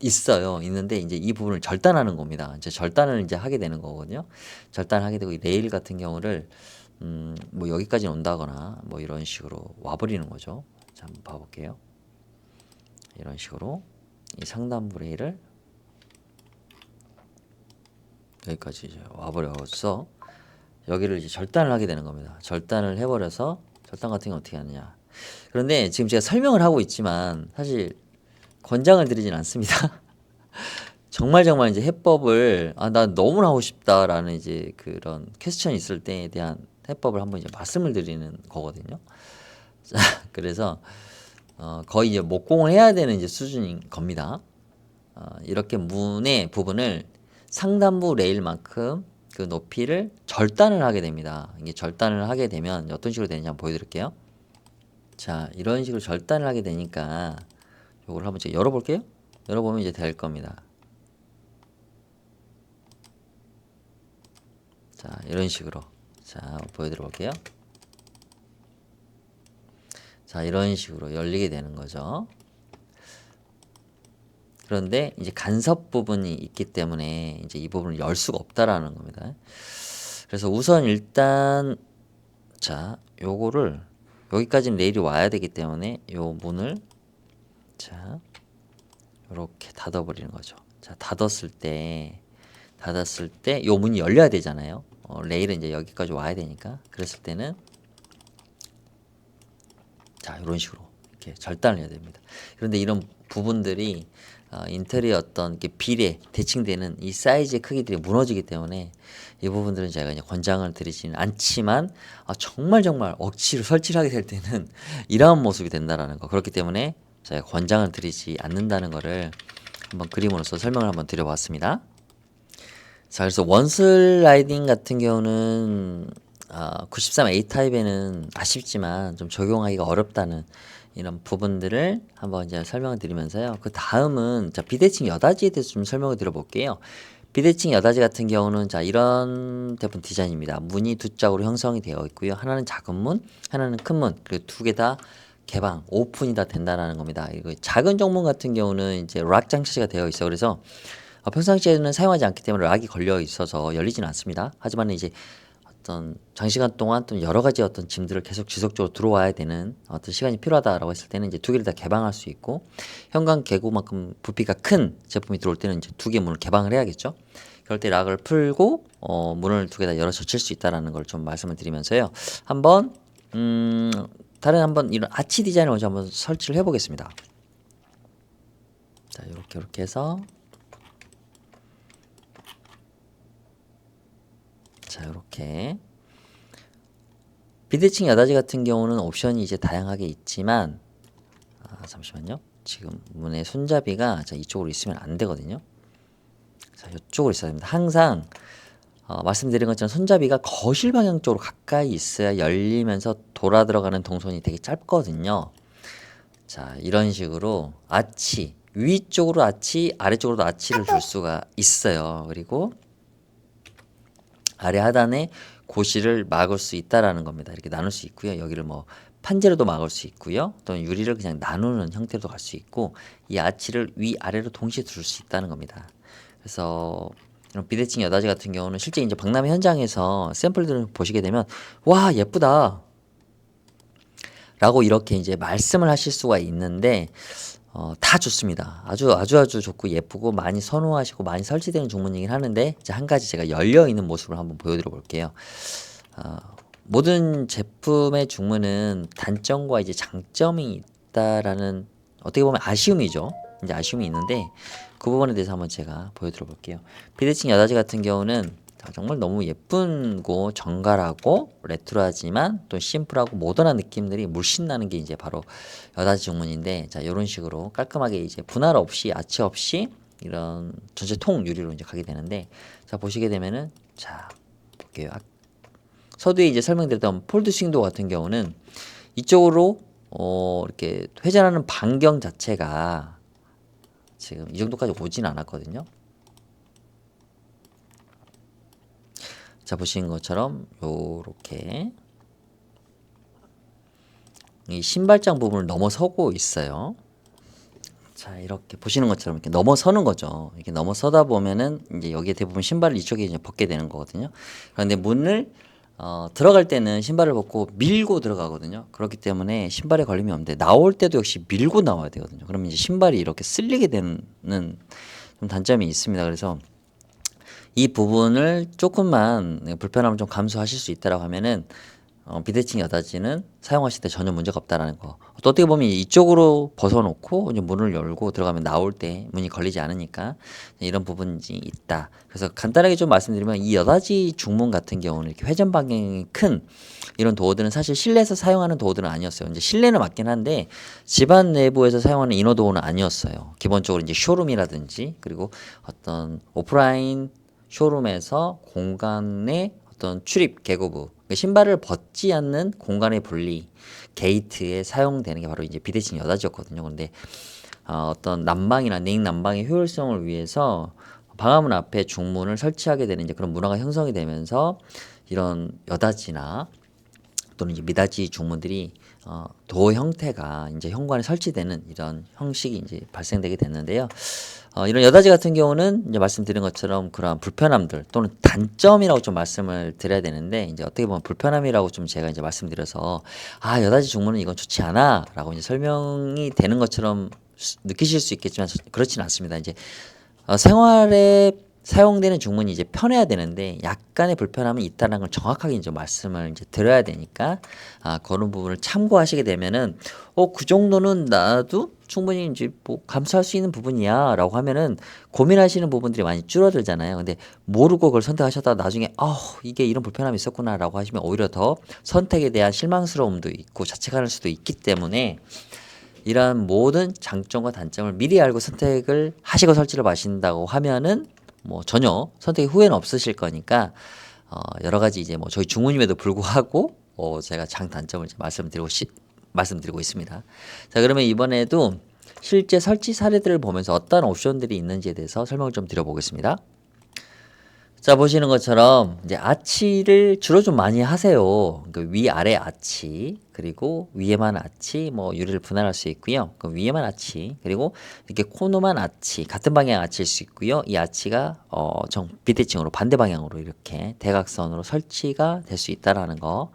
있는데 이제 이 부분을 절단하는 겁니다. 이제 절단을 이제 하게 되는 거거든요. 절단하게 되고 이 레일 같은 경우를 뭐 여기까지 온다거나 뭐 이런 식으로 와버리는 거죠. 자, 한번 봐볼게요. 이런 식으로 이 상단부 레일을 여기까지 이제 와버려서 여기를 이제 절단을 하게 되는 겁니다. 절단을 해버려서 절단 같은 게 어떻게 하느냐. 그런데 지금 제가 설명을 하고 있지만 사실 권장을 드리진 않습니다. 정말 이제 해법을 나 너무 하고 싶다라는 이제 그런 퀘스천이 있을 때에 대한 해법을 한번 이제 말씀을 드리는 거거든요. 자, 그래서 거의 이제 목공을 해야 되는 이제 수준인 겁니다. 이렇게 문의 부분을 상단부 레일만큼 그 높이를 절단을 하게 됩니다. 이게 절단을 하게 되면 어떤 식으로 되는지 한번 보여드릴게요. 자, 이런 식으로 절단을 하게 되니까 이걸 한번 제가 열어볼게요. 열어보면 이제 될 겁니다. 자, 이런 식으로 자 보여드려 볼게요. 자, 이런 식으로 열리게 되는 거죠. 그런데 이제 간섭 부분이 있기 때문에 이제 이 부분을 열 수가 없다라는 겁니다. 그래서 우선 일단 자, 요거를 여기까지는 레일이 와야 되기 때문에 요 문을 자, 요렇게 닫아 버리는 거죠. 자, 닫았을 때 요 문이 열려야 되잖아요. 레일은 이제 여기까지 와야 되니까. 그랬을 때는 자, 이런 식으로 이렇게 절단을 해야 됩니다. 그런데 이런 부분들이 인테리어 어떤 이렇게 비례 대칭되는 이 사이즈의 크기들이 무너지기 때문에 이 부분들은 제가 이제 권장을 드리지는 않지만 정말 억지로 설치를 하게 될 때는 이러한 모습이 된다라는 거. 그렇기 때문에 제가 권장을 드리지 않는다는 거를 한번 그림으로써 설명을 한번 드려봤습니다. 자, 그래서 원슬라이딩 같은 경우는 93A 타입에는 아쉽지만 좀 적용하기가 어렵다는 이런 부분들을 한번 이제 설명을 드리면서요. 그 다음은 자, 비대칭 여닫이에 대해서 좀 설명을 드려볼게요. 비대칭 여닫이 같은 경우는 자, 이런 대부분 디자인입니다. 문이 두 짝으로 형성이 되어 있고요. 하나는 작은 문, 하나는 큰 문, 그리고 두 개 다 개방, 오픈이 다 된다는 겁니다. 이거 작은 정문 같은 경우는 이제 락 장치가 되어 있어요. 그래서 평상시에는 사용하지 않기 때문에 락이 걸려 있어서 열리지는 않습니다. 하지만 이제 어떤 장시간 동안 또 여러 가지 어떤 짐들을 계속 지속적으로 들어와야 되는 어떤 시간이 필요하다라고 했을 때는 이제 두 개를 다 개방할 수 있고 현관 개구만큼 부피가 큰 제품이 들어올 때는 이제 두 개 문을 개방을 해야겠죠. 그럴 때 락을 풀고 문을 두 개 다 열어 젖힐 수 있다라는 걸 좀 말씀을 드리면서요. 한번 다른 한번 이런 아치 디자인을 먼저 한번 설치를 해보겠습니다. 자, 이렇게 해서 자, 이렇게 비대칭 여닫이 같은 경우는 옵션이 이제 다양하게 있지만 잠시만요. 지금 문의 손잡이가 자, 이쪽으로 있으면 안 되거든요. 자, 이쪽으로 있어야 됩니다. 항상 말씀드린 것처럼 손잡이가 거실 방향 쪽으로 가까이 있어야 열리면서 돌아 들어가는 동선이 되게 짧거든요. 자, 이런 식으로 아치 위쪽으로 아치, 아래쪽으로도 아치를 줄 수가 있어요. 그리고 아래 하단에 고시를 막을 수 있다라는 겁니다. 이렇게 나눌 수 있고요. 여기를 뭐 판재로도 막을 수 있고요. 또는 유리를 그냥 나누는 형태로도 갈 수 있고 이 아치를 위아래로 동시에 둘 수 있다는 겁니다. 그래서 이런 비대칭 여닫이 같은 경우는 실제 이제 박람회 현장에서 샘플들을 보시게 되면 와, 예쁘다 라고 이렇게 이제 말씀을 하실 수가 있는데 다 좋습니다. 아주 좋고 예쁘고 많이 선호하시고 많이 설치되는 중문이긴 하는데 이제 한 가지 제가 열려 있는 모습을 한번 보여드려 볼게요. 모든 제품의 중문은 단점과 이제 장점이 있다라는 어떻게 보면 아쉬움이죠. 이제 아쉬움이 있는데 그 부분에 대해서 한번 제가 보여드려 볼게요. 비대칭 여닫이 같은 경우는 정말 너무 예쁘고 정갈하고 레트로하지만 또 심플하고 모던한 느낌들이 물씬 나는 게 이제 바로 여닫이 중문인데 자, 이런 식으로 깔끔하게 이제 분할 없이 아치 없이 이런 전체 통 유리로 이제 가게 되는데 자, 보시게 되면은 자, 볼게요. 서두에 이제 설명드렸던 폴드 스윙도 같은 경우는 이쪽으로 이렇게 회전하는 반경 자체가 지금 이 정도까지 오진 않았거든요. 자, 보시는 것처럼 요렇게 이 신발장 부분을 넘어서고 있어요. 자, 이렇게 보시는 것처럼 이렇게 넘어서는 거죠. 이렇게 넘어서다 보면은 이제 여기에 대부분 신발을 이쪽에 이제 벗게 되는 거거든요. 그런데 문을 들어갈 때는 신발을 벗고 밀고 들어가거든요. 그렇기 때문에 신발에 걸림이 없는데 나올 때도 역시 밀고 나와야 되거든요. 그러면 이제 신발이 이렇게 쓸리게 되는 좀 단점이 있습니다. 그래서 이 부분을 조금만 불편함을 좀 감수하실 수 있다라고 하면은 비대칭 여닫이는 사용하실 때 전혀 문제가 없다라는 거. 또 어떻게 보면 이쪽으로 벗어놓고 이제 문을 열고 들어가면 나올 때 문이 걸리지 않으니까 이런 부분이 있다. 그래서 간단하게 좀 말씀드리면 이 여닫이 중문 같은 경우는 이렇게 회전 반경이 큰 이런 도어들은 사실 실내에서 사용하는 도어들은 아니었어요. 이제 실내는 맞긴 한데 집안 내부에서 사용하는 이너 도어는 아니었어요. 기본적으로 이제 쇼룸이라든지 그리고 어떤 오프라인 쇼룸에서 공간의 어떤 출입 계고부 신발을 벗지 않는 공간의 분리 게이트에 사용되는 게 바로 이제 비대칭 여닫이였거든요. 근데 어떤 난방이나 냉난방의 효율성을 위해서 방화문 앞에 중문을 설치하게 되는 이제 그런 문화가 형성이 되면서 이런 여닫이나 또는 이제 미닫이 중문들이 도어 형태가 이제 현관에 설치되는 이런 형식이 이제 발생되게 됐는데요. 이런 여닫이 같은 경우는 이제 말씀드린 것처럼 그러한 불편함들 또는 단점이라고 좀 말씀을 드려야 되는데 이제 어떻게 보면 불편함이라고 좀 제가 이제 말씀드려서 여닫이 중문은 이건 좋지 않아라고 이제 설명이 되는 것처럼 느끼실 수 있겠지만 그렇지는 않습니다. 이제 생활에 사용되는 중문이 이제 편해야 되는데 약간의 불편함이 있다는 걸 정확하게 이제 말씀을 이제 드려야 되니까 그런 부분을 참고하시게 되면은 그 정도는 나도 충분히 이제 뭐 감수할 수 있는 부분이야라고 하면은 고민하시는 부분들이 많이 줄어들잖아요. 근데 모르고 그걸 선택하셨다가 나중에 이게 이런 불편함이 있었구나라고 하시면 오히려 더 선택에 대한 실망스러움도 있고 자책할 수도 있기 때문에 이러한 모든 장점과 단점을 미리 알고 선택을 하시고 설치를 마신다고 하면은 뭐 전혀 선택의 후회는 없으실 거니까 여러 가지 이제 뭐 저희 중후임에도 불구하고 제가 장단점을 이제 말씀드리고 있습니다. 자, 그러면 이번에도 실제 설치 사례들을 보면서 어떤 옵션들이 있는지에 대해서 설명을 좀 드려보겠습니다. 자, 보시는 것처럼 이제 아치를 주로 좀 많이 하세요. 그 위아래 아치, 그리고 위에만 아치, 뭐 유리를 분할할 수 있고요. 그 위에만 아치, 그리고 이렇게 코너만 아치, 같은 방향 아치일 수 있고요. 이 아치가 비대칭으로 반대 방향으로 이렇게 대각선으로 설치가 될 수 있다라는 거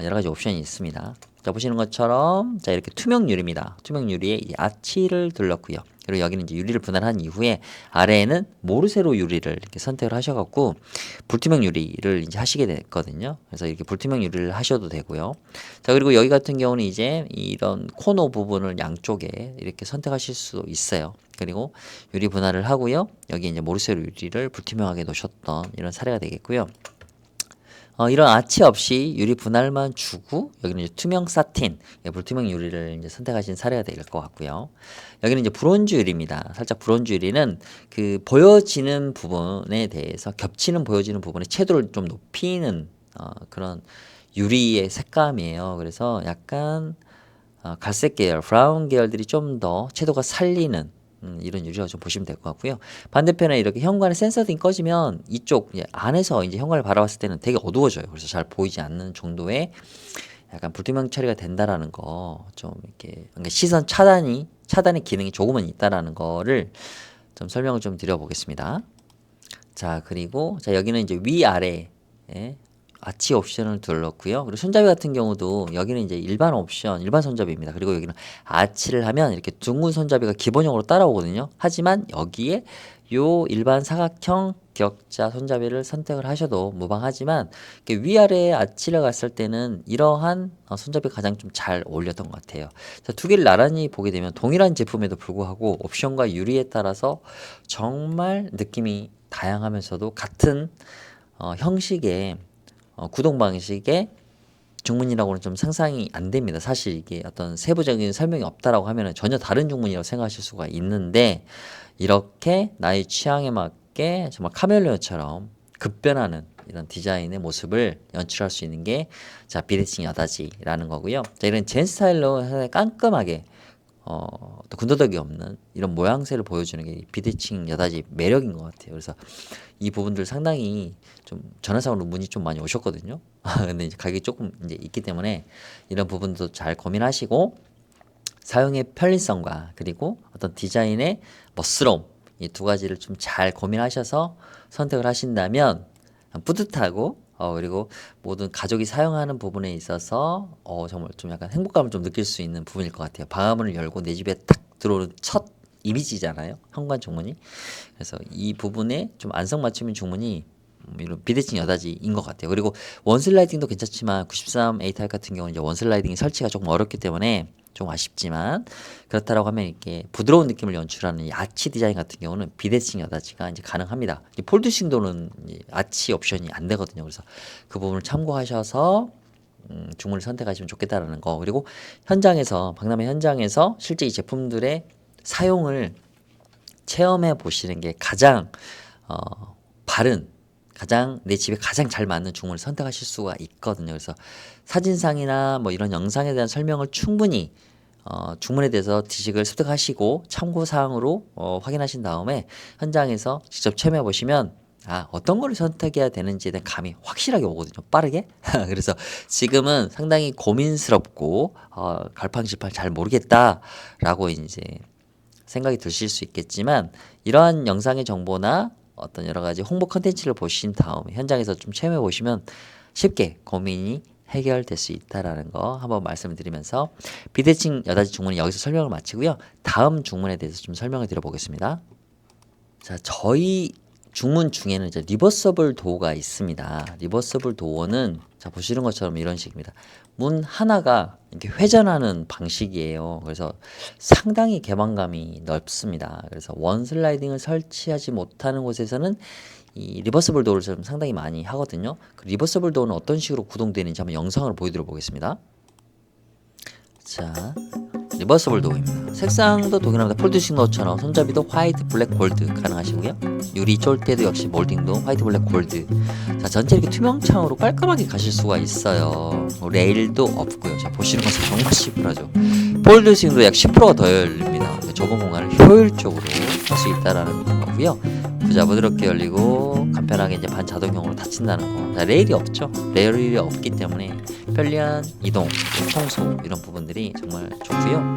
여러 가지 옵션이 있습니다. 자, 보시는 것처럼 자 이렇게 투명 유리입니다. 투명 유리에 이 아치를 둘렀고요. 그리고 여기는 이제 유리를 분할한 이후에 아래에는 모르쇠로 유리를 이렇게 선택을 하셔갖고 불투명 유리를 이제 하시게 됐거든요. 그래서 이렇게 불투명 유리를 하셔도 되고요. 자, 그리고 여기 같은 경우는 이제 이런 코너 부분을 양쪽에 이렇게 선택하실 수 있어요. 그리고 유리 분할을 하고요. 여기 이제 모르쇠로 유리를 불투명하게 놓으셨던 이런 사례가 되겠고요. 이런 아치 없이 유리 분할만 주고 여기는 이제 투명 사틴, 불투명 유리를 이제 선택하신 사례가 될 것 같고요. 여기는 이제 브론즈 유리입니다. 살짝 브론즈 유리는 그 보여지는 부분에 대해서 겹치는 보여지는 부분의 채도를 좀 높이는 그런 유리의 색감이에요. 그래서 약간 갈색 계열, 브라운 계열들이 좀 더 채도가 살리는 이런 유리라고 좀 보시면 될 것 같고요. 반대편에 이렇게 현관에 센서 등이 꺼지면 이쪽 이제 안에서 이제 현관을 바라봤을 때는 되게 어두워져요. 그래서 잘 보이지 않는 정도의 약간 불투명 처리가 된다라는 거 좀 이렇게 그러니까 시선 차단의 기능이 조금은 있다라는 거를 좀 설명을 좀 드려보겠습니다. 자, 그리고 자 여기는 이제 위아래 아치 옵션을 둘렀고요. 그리고 손잡이 같은 경우도 여기는 이제 일반 옵션, 일반 손잡이입니다. 그리고 여기는 아치를 하면 이렇게 둥근 손잡이가 기본적으로 따라오거든요. 하지만 여기에 요 일반 사각형 격자 손잡이를 선택을 하셔도 무방하지만 위아래에 아치를 갔을 때는 이러한 손잡이가 가장 좀 잘 어울렸던 것 같아요. 자, 두 개를 나란히 보게 되면 동일한 제품에도 불구하고 옵션과 유리에 따라서 정말 느낌이 다양하면서도 같은 형식의 구동 방식의 중문이라고는 좀 상상이 안 됩니다. 사실 이게 어떤 세부적인 설명이 없다라고 하면 전혀 다른 중문이라고 생각하실 수가 있는데 이렇게 나의 취향에 맞게 정말 카멜레온처럼 급변하는 이런 디자인의 모습을 연출할 수 있는 게 자 비대칭 여닫이라는 거고요. 자, 이런 젠 스타일로 깔끔하게 또 군더더기 없는 이런 모양새를 보여주는 게 비대칭 여닫이 매력인 것 같아요. 그래서 이 부분들 상당히 좀 전화상으로 문의 좀 많이 오셨거든요. 근데 이제 가격이 조금 이제 있기 때문에 이런 부분도 잘 고민하시고 사용의 편리성과 그리고 어떤 디자인의 멋스러움 이 두 가지를 좀 잘 고민하셔서 선택을 하신다면 뿌듯하고 그리고 모든 가족이 사용하는 부분에 있어서 정말 좀 약간 행복감을 좀 느낄 수 있는 부분일 것 같아요. 방화문을 열고 내 집에 딱 들어오는 첫 이미지잖아요. 현관 중문이. 그래서 이 부분에 좀 안성맞춤인 중문이 이런 비대칭 여닫이인 것 같아요. 그리고 원슬라이딩도 괜찮지만 93 A 타입 같은 경우는 이제 원슬라이딩 설치가 조금 어렵기 때문에 좀 아쉽지만 그렇다라고 하면 이렇게 부드러운 느낌을 연출하는 이 아치 디자인 같은 경우는 비대칭 여닫이가 이제 가능합니다. 이 폴드싱도는 아치 옵션이 안 되거든요. 그래서 그 부분을 참고하셔서 중문을 선택하시면 좋겠다라는 거. 그리고 현장에서 박람회 현장에서 실제 이 제품들의 사용을 체험해 보시는 게 가장 바른 가장 내 집에 가장 잘 맞는 중문을 선택하실 수가 있거든요. 그래서 사진상이나 뭐 이런 영상에 대한 설명을 충분히 중문에 대해서 지식을 습득하시고 참고 사항으로 확인하신 다음에 현장에서 직접 체험해 보시면 어떤 걸 선택해야 되는지에 대한 감이 확실하게 오거든요. 빠르게. 그래서 지금은 상당히 고민스럽고 갈팡질팡 잘 모르겠다라고 이제 생각이 드실 수 있겠지만 이러한 영상의 정보나 어떤 여러 가지 홍보 컨텐츠를 보신 다음에 현장에서 좀 체험해 보시면 쉽게 고민이 해결될 수 있다라는 거 한번 말씀을 드리면서 비대칭 여닫이 중문은 여기서 설명을 마치고요. 다음 중문에 대해서 좀 설명을 드려보겠습니다. 자, 저희 중문 중에는 이제 리버서블 도어가 있습니다. 리버서블 도어는 자 보시는 것처럼 이런 식입니다. 문 하나가 이렇게 회전하는 방식이에요. 그래서 상당히 개방감이 넓습니다. 그래서 원 슬라이딩을 설치하지 못하는 곳에서는 이 리버서블 도어를 좀 상당히 많이 하거든요. 그 리버서블 도어는 어떤 식으로 구동되는지 한번 영상으로 보여드려 보겠습니다. 자, 리버서블 도어입니다. 색상도 동일합니다. 폴드 시그너처럼 손잡이도 화이트, 블랙, 골드 가능하시고요. 유리 쫄대도 역시 몰딩도 화이트, 블랙, 골드. 자, 전체 이렇게 투명창으로 깔끔하게 가실 수가 있어요. 레일도 없고요. 자, 보시는 것은 정말 시플하죠. 폴드 스윙도 약 10%가 더 열립니다. 좁은 공간을 효율적으로 할 수 있다라는 거고요. 부자 부드럽게 열리고 간편하게 이제 반자동형으로 닫힌다는 거. 자, 레일이 없죠. 레일이 없기 때문에 편리한 이동, 청소 이런 부분들이 정말 좋고요.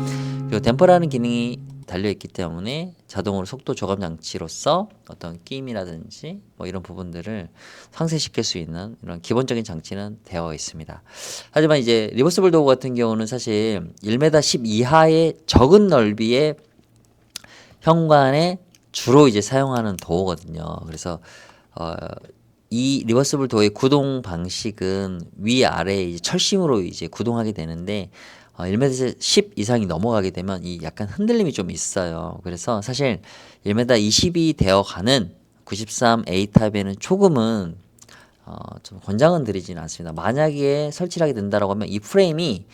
그리고 댐퍼라는 기능이 달려있기 때문에 자동으로 속도 저감 장치로서 어떤 끼임이라든지 뭐 이런 부분들을 상쇄시킬 수 있는 이런 기본적인 장치는 되어 있습니다. 하지만 이제 리버스블 도어 같은 경우는 사실 1m 10 이하의 적은 넓이의 현관에 주로 이제 사용하는 도어거든요. 그래서 이 리버스블 도어의 구동 방식은 위아래 이제 철심으로 이제 구동하게 되는데 1m 10 이상이 넘어가게 되면 이 약간 흔들림이 좀 있어요. 그래서 사실 1m 20이 되어가는 93A 타입에는 조금은 좀 권장은 드리지는 않습니다. 만약에 설치를 하게 된다라고 하면 이 프레임이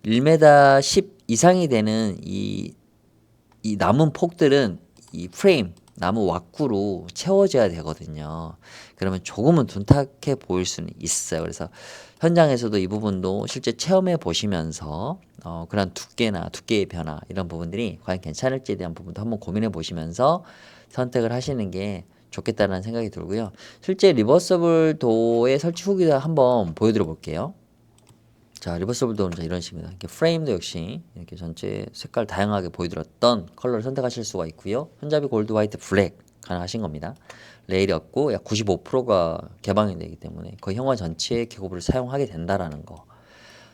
1m 10 이상이 되는 이 남은 폭들은 이 프레임 나무 왁구로 채워져야 되거든요. 그러면 조금은 둔탁해 보일 수는 있어요. 그래서 현장에서도 이 부분도 실제 체험해 보시면서 그런 두께나 두께의 변화 이런 부분들이 과연 괜찮을지에 대한 부분도 한번 고민해 보시면서 선택을 하시는 게 좋겠다는 생각이 들고요. 실제 리버서블 도어의 설치 후기도 한번 보여드려 볼게요. 자, 리버서블 도어는 이런 식입니다. 이렇게 프레임도 역시 이렇게 전체 색깔 다양하게 보여드렸던 컬러를 선택하실 수가 있고요. 손잡이 골드, 화이트, 블랙 가능하신 겁니다. 레일이 없고 약 95%가 개방이 되기 때문에 거의 현관 전체의 계급을 사용하게 된다라는 거.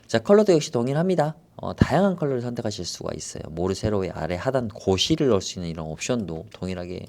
자, 컬러도 역시 동일합니다. 다양한 컬러를 선택하실 수가 있어요. 모르세로의 아래 하단 고시를 넣을 수 있는 이런 옵션도 동일하게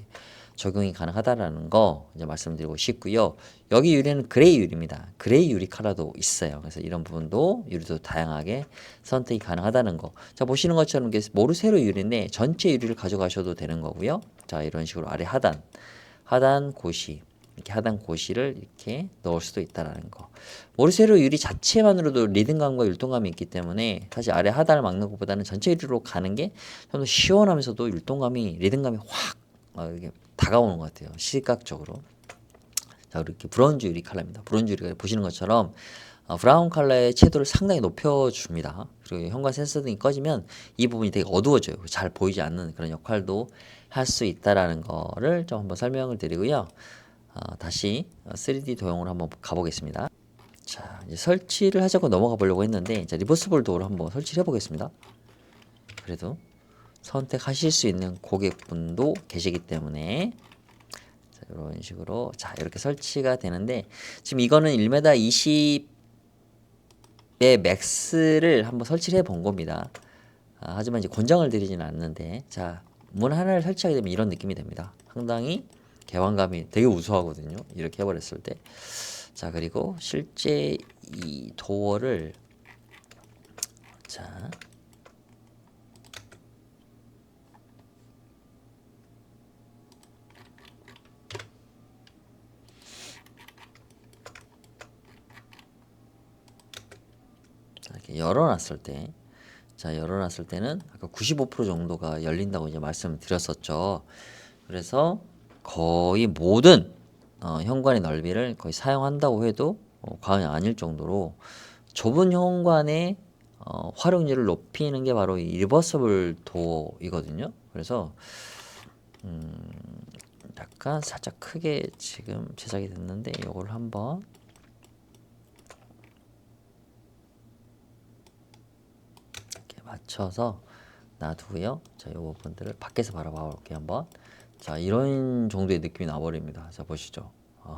적용이 가능하다라는 거 이제 말씀드리고 싶고요. 여기 유리는 그레이 유리입니다. 그레이 유리 컬러도 있어요. 그래서 이런 부분도 유리도 다양하게 선택이 가능하다는 거. 자, 보시는 것처럼 모르세로 유리인데 전체 유리를 가져가셔도 되는 거고요. 자, 이런 식으로 아래 하단 고시 이렇게 하단 고시를 이렇게 넣을 수도 있다라는 거. 모르세로 유리 자체만으로도 리듬감과 율동감이 있기 때문에 사실 아래 하단을 막는 것보다는 전체 유리로 가는 게 좀 더 시원하면서도 율동감이 리듬감이 확 이렇게 다가오는 것 같아요. 시각적으로. 자, 이렇게 브론즈 유리 컬러입니다. 브론즈 유리가 보시는 것처럼 브라운 컬러의 채도를 상당히 높여줍니다. 그리고 현관 센서 등이 꺼지면 이 부분이 되게 어두워져요. 잘 보이지 않는 그런 역할도 할 수 있다라는 거를 좀 한번 설명을 드리고요. 다시 3D 도형으로 한번 가보겠습니다. 자, 이제 설치를 하자고 넘어가 보려고 했는데 이제 리버스블 도어를 한번 설치를 해보겠습니다. 그래도 선택하실 수 있는 고객분도 계시기 때문에 자, 이런 식으로 자 이렇게 설치가 되는데 지금 이거는 1m 20의 맥스를 한번 설치를 해 본 겁니다. 하지만 이제 권장을 드리지는 않는데 자 문 하나를 설치하게 되면 이런 느낌이 됩니다. 상당히 개방감이 되게 우수하거든요. 이렇게 해버렸을 때. 자 그리고 실제 이 도어를 자 이렇게 열어놨을 때, 자 열어놨을 때는 아까 95% 정도가 열린다고 이제 말씀을 드렸었죠. 그래서 거의 모든 현관의 넓이를 거의 사용한다고 해도 과언이 아닐 정도로 좁은 현관의 활용률을 높이는 게 바로 이 리버서블 도어이거든요. 그래서 약간 살짝 크게 지금 제작이 됐는데 이걸 한번 이렇게 맞춰서 놔두고요. 자, 이 부분들을 밖에서 바라봐 볼게요. 한번. 자, 이런 정도의 느낌이 나버립니다. 자, 보시죠.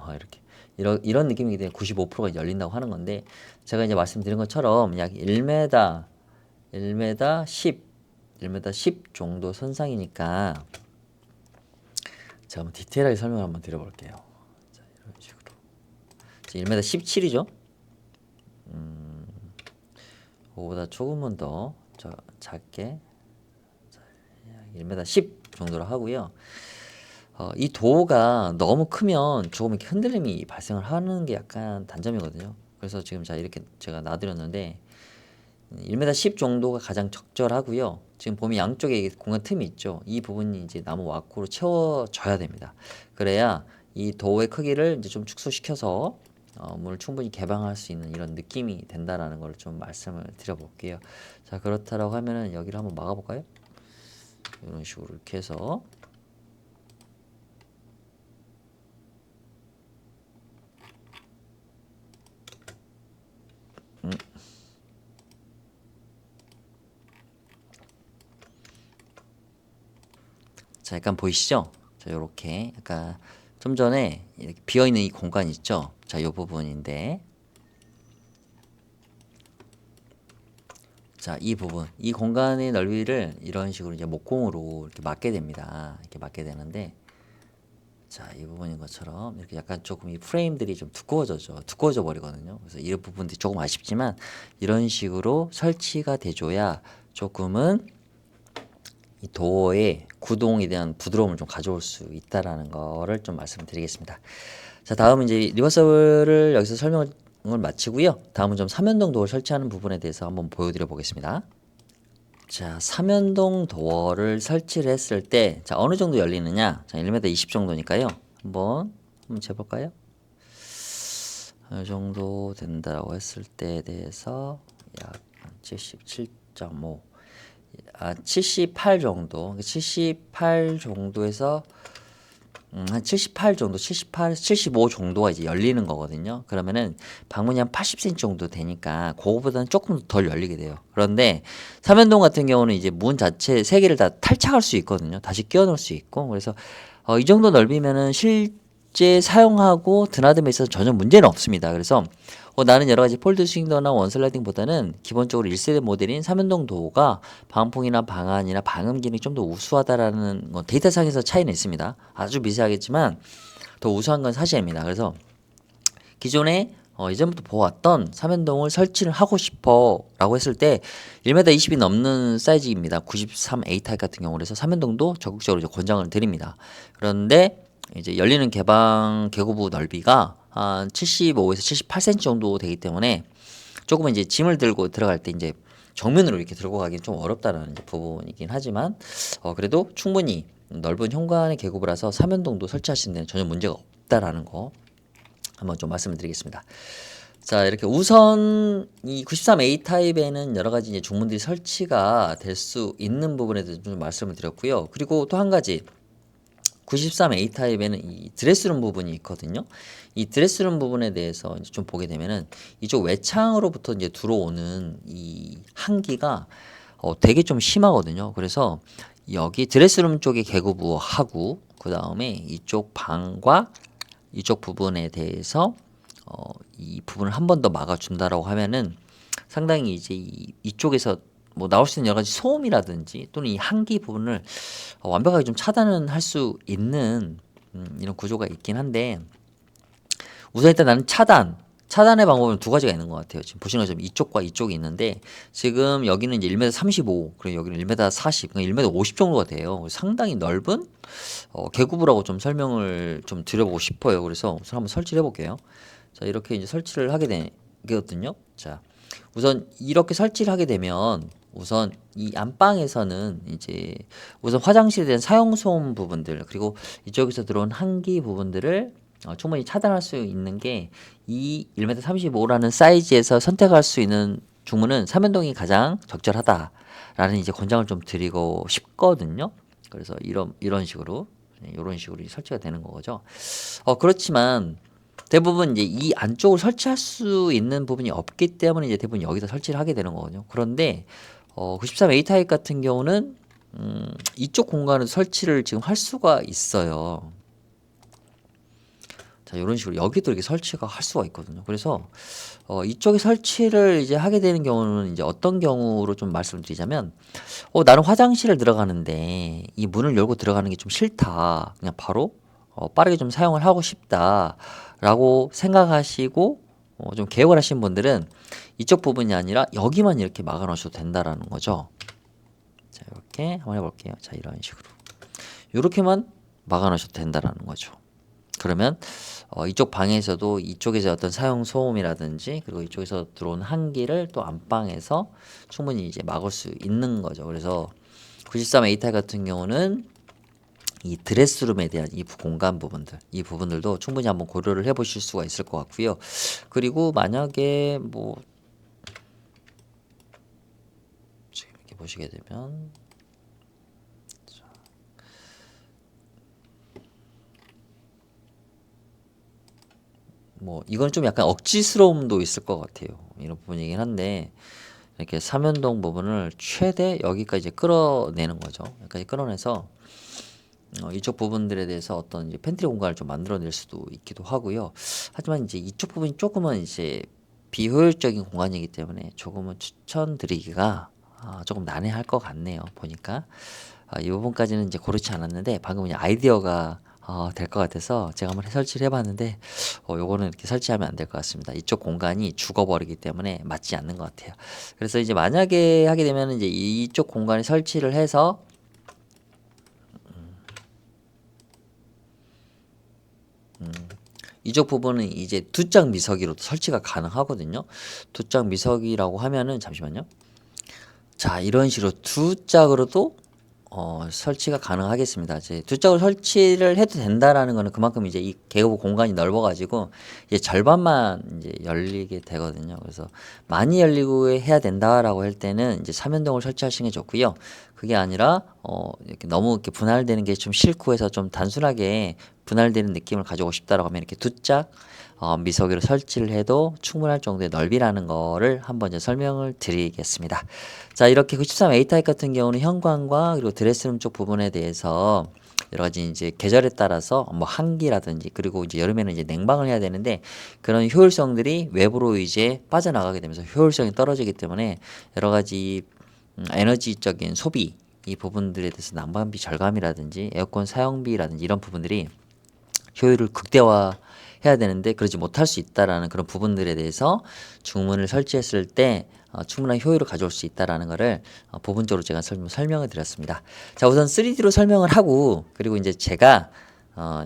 이렇게. 이런 느낌이기 때문에 95%가 열린다고 하는 건데, 제가 이제 말씀드린 것처럼 약 1m, 1m 10 정도 선상이니까, 제가 한번 디테일하게 설명을 한번 드려볼게요. 자, 이런 식으로. 1m 17이죠? 그거보다 조금은 더 작게 1m 10 정도로 하고요. 이 도어가 너무 크면 조금 이렇게 흔들림이 발생을 하는 게 약간 단점이거든요. 그래서 지금 자 이렇게 제가 놔드렸는데 1m 10 정도가 가장 적절하고요. 지금 보면 양쪽에 공간 틈이 있죠. 이 부분이 이제 나무 와꾸로 채워져야 됩니다. 그래야 이 도어의 크기를 이제 좀 축소시켜서 문을 충분히 개방할 수 있는 이런 느낌이 된다라는 걸 좀 말씀을 드려볼게요. 자 그렇다라고 하면은 여기를 한번 막아볼까요? 이런 식으로 이렇게 해서 자 약간 보이시죠? 자 요렇게 약간 좀 전에 이렇게 비어있는 이 공간 있죠? 자 요 부분인데 자 이 부분 이 공간의 넓이를 이런 식으로 이제 목공으로 이렇게 막게 됩니다. 이렇게 막게 되는데 자 이 부분인 것처럼 이렇게 약간 조금 이 프레임들이 좀 두꺼워져 버리거든요. 그래서 이 부분들이 조금 아쉽지만 이런 식으로 설치가 돼줘야 조금은 이 도어의 구동에 대한 부드러움을 좀 가져올 수 있다라는 거를 좀 말씀드리겠습니다. 자, 다음은 이제 리버서블을 여기서 설명을 마치고요. 다음은 좀 삼연동 도어를 설치하는 부분에 대해서 한번 보여드려 보겠습니다. 자, 삼연동 도어를 설치를 했을 때, 자, 어느 정도 열리느냐? 자, 1m 20 정도니까요. 한번 재볼까요? 어느 정도 된다고 했을 때에 대해서 약 77.5. 78 정도, 78 정도에서 한 78 정도, 78, 75 정도가 이제 열리는 거거든요. 그러면은 방문이 한 80cm 정도 되니까 그거보다는 조금 덜 열리게 돼요. 그런데 삼연동 같은 경우는 이제 문 자체 세 개를 다 탈착할 수 있거든요. 다시 끼워 넣을 수 있고. 그래서 이 정도 넓이면은 실제 사용하고 드나듦에 있어서 전혀 문제는 없습니다. 그래서 나는 여러 가지 폴드 스윙도어나 원슬라이딩보다는 기본적으로 1세대 모델인 삼연동 도어가 방풍이나 방안이나 방음 기능이 좀 더 우수하다라는 데이터상에서 차이는 있습니다. 아주 미세하겠지만 더 우수한 건 사실입니다. 그래서 기존에 이전부터 보았던 삼연동을 설치를 하고 싶어 라고 했을 때 1m 20이 넘는 사이즈입니다. 93A 타입 같은 경우로 해서 삼연동도 적극적으로 이제 권장을 드립니다. 그런데 이제 열리는 개방 개구부 넓이가 한 75에서 78cm 정도 되기 때문에 조금은 이제 짐을 들고 들어갈 때 이제 정면으로 이렇게 들고 가기는 좀 어렵다라는 이제 부분이긴 하지만 그래도 충분히 넓은 현관의 계급이라서 삼연동도 설치하시는 데는 전혀 문제가 없다라는 거 한번 좀 말씀을 드리겠습니다. 자 이렇게 우선 이 93A 타입에는 여러 가지 이제 중문들이 설치가 될 수 있는 부분에 대해서 좀 말씀을 드렸고요. 그리고 또 한 가지 93A 타입에는 이 드레스룸 부분이 있거든요. 이 드레스룸 부분에 대해서 이제 좀 보게 되면은 이쪽 외창으로부터 이제 들어오는 이 한기가 되게 좀 심하거든요. 그래서 여기 드레스룸 쪽에 개구부하고 그 다음에 이쪽 방과 이쪽 부분에 대해서 이 부분을 한 번 더 막아준다라고 하면은 상당히 이제 이쪽에서 뭐 나올 수 있는 여러 가지 소음이라든지 또는 이 한기 부분을 완벽하게 좀 차단은 할 수 있는 이런 구조가 있긴 한데, 우선 일단 나는 차단의 방법은 두 가지가 있는 것 같아요. 지금 보시는 것처럼 이쪽과 이쪽이 있는데, 지금 여기는 이제 1m 35, 그리고 여기는 1m 40, 그러니까 1m 50 정도가 돼요. 상당히 넓은 개구부라고 좀 설명을 좀 드려보고 싶어요. 그래서 우선 한번 설치를 해볼게요. 자, 이렇게 이제 설치를 하게 되거든요. 자, 우선 이렇게 설치를 하게 되면 우선 이 안방에서는 이제 우선 화장실에 대한 사용 소음 부분들, 그리고 이쪽에서 들어온 한기 부분들을 충분히 차단할 수 있는 게 이 1m 35라는 사이즈에서 선택할 수 있는 중문은 삼연동이 가장 적절하다라는 이제 권장을 좀 드리고 싶거든요. 그래서 이런 식으로 설치가 되는 거죠. 그렇지만 대부분 이제 이 안쪽을 설치할 수 있는 부분이 없기 때문에 이제 대부분 여기서 설치를 하게 되는 거거든요. 그런데 93A 타입 같은 경우는 이쪽 공간을 설치를 지금 할 수가 있어요. 자, 이런 식으로 여기도 이렇게 설치가 할 수가 있거든요. 그래서 이쪽에 설치를 이제 하게 되는 경우는 이제 어떤 경우로 좀 말씀을 드리자면, 나는 화장실을 들어가는데 이 문을 열고 들어가는 게 좀 싫다. 그냥 바로 빠르게 좀 사용을 하고 싶다라고 생각하시고 좀 계획을 하신 분들은 이쪽 부분이 아니라 여기만 이렇게 막아 놓으셔도 된다라는 거죠. 자, 이렇게 한번 해볼게요. 자, 이런 식으로 이렇게만 막아 놓으셔도 된다라는 거죠. 그러면 이쪽 방에서도 이쪽에서 어떤 사용 소음이라든지 그리고 이쪽에서 들어온 한기를 또 안방에서 충분히 이제 막을 수 있는 거죠. 그래서 93A 타입 같은 경우는 이 드레스룸에 대한 이 공간 부분들, 이 부분들도 충분히 한번 고려를 해보실 수가 있을 것 같고요. 그리고 만약에 뭐 지금 이렇게 보시게 되면 뭐 이건 좀 약간 억지스러움도 있을 것 같아요. 이런 부분이긴 한데 이렇게 삼연동 부분을 최대 여기까지 이제 끌어내는 거죠. 여기까지 끌어내서 이쪽 부분들에 대해서 어떤 이제 팬트리 공간을 좀 만들어낼 수도 있기도 하고요. 하지만 이제 이쪽 부분이 조금은 이제 비효율적인 공간이기 때문에 조금은 추천드리기가 조금 난해할 것 같네요. 보니까 이 부분까지는 이제 고르지 않았는데 방금 그냥 아이디어가 될 것 같아서 제가 한번 설치를 해봤는데 요거는 이렇게 설치하면 안 될 것 같습니다. 이쪽 공간이 죽어버리기 때문에 맞지 않는 것 같아요. 그래서 이제 만약에 하게 되면 이제 이쪽 공간에 설치를 해서 이쪽 부분은 이제 두짝 미서기로도 설치가 가능하거든요. 두짝 미서기라고 하면은 잠시만요. 자, 이런 식으로 두 짝으로도 설치가 가능하겠습니다. 이제 두 짝으로 설치를 해도 된다라는 거는 그만큼 이제 이 개구 공간이 넓어가지고 이제 절반만 이제 열리게 되거든요. 그래서 많이 열리고 해야 된다라고 할 때는 이제 삼연동을 설치하시는 게 좋고요. 그게 아니라 이렇게 너무 이렇게 분할되는 게 좀 싫고 해서 좀 단순하게 분할되는 느낌을 가져오고 싶다라고 하면 이렇게 두 짝 미서기로 설치를 해도 충분할 정도의 넓이라는 거를 한번 이제 설명을 드리겠습니다. 자, 이렇게 93A 타입 같은 경우는 현관과 그리고 드레스룸 쪽 부분에 대해서 여러 가지 이제 계절에 따라서 뭐 한기라든지 그리고 이제 여름에는 이제 냉방을 해야 되는데 그런 효율성들이 외부로 이제 빠져나가게 되면서 효율성이 떨어지기 때문에 여러 가지 에너지적인 소비 이 부분들에 대해서 난방비 절감이라든지 에어컨 사용비라든지 이런 부분들이 효율을 극대화해야 되는데 그러지 못할 수 있다라는 그런 부분들에 대해서 중문을 설치했을 때 충분한 효율을 가져올 수 있다라는 것을 부분적으로 제가 설명을 드렸습니다. 자, 우선 3D로 설명을 하고 그리고 이제 제가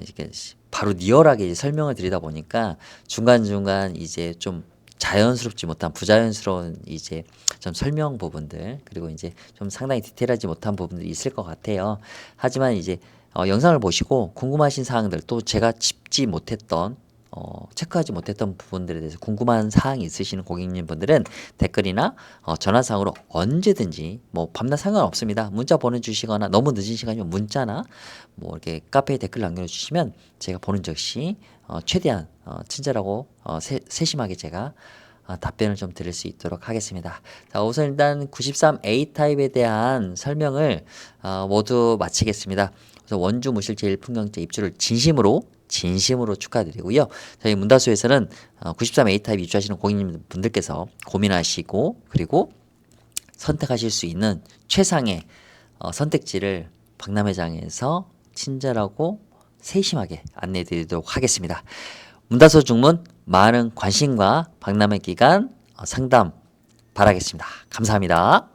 이렇게 바로 리얼하게 이제 설명을 드리다 보니까 중간중간 이제 좀 자연스럽지 못한 부자연스러운 이제 좀 설명 부분들 그리고 이제 좀 상당히 디테일하지 못한 부분들이 있을 것 같아요. 하지만 이제 영상을 보시고 궁금하신 사항들 또 제가 짚지 못했던 체크하지 못했던 부분들에 대해서 궁금한 사항이 있으시는 고객님분들은 댓글이나 전화상으로 언제든지 뭐 밤낮 상관없습니다. 문자 보내주시거나 너무 늦은 시간이면 문자나 뭐 이렇게 카페에 댓글 남겨주시면 제가 보는 즉시 최대한 친절하고 세심하게 제가 답변을 좀 드릴 수 있도록 하겠습니다. 자, 우선 일단 93A 타입에 대한 설명을 모두 마치겠습니다. 그래서 원주 무실 제1풍경제 입주를 진심으로 축하드리고요. 저희 문다수에서는 93A 타입 입주하시는 고객님분들께서 고민하시고 그리고 선택하실 수 있는 최상의 선택지를 박람회장에서 친절하고 세심하게 안내해 드리도록 하겠습니다. 문다소 중문 많은 관심과 박람회 기간 상담 바라겠습니다. 감사합니다.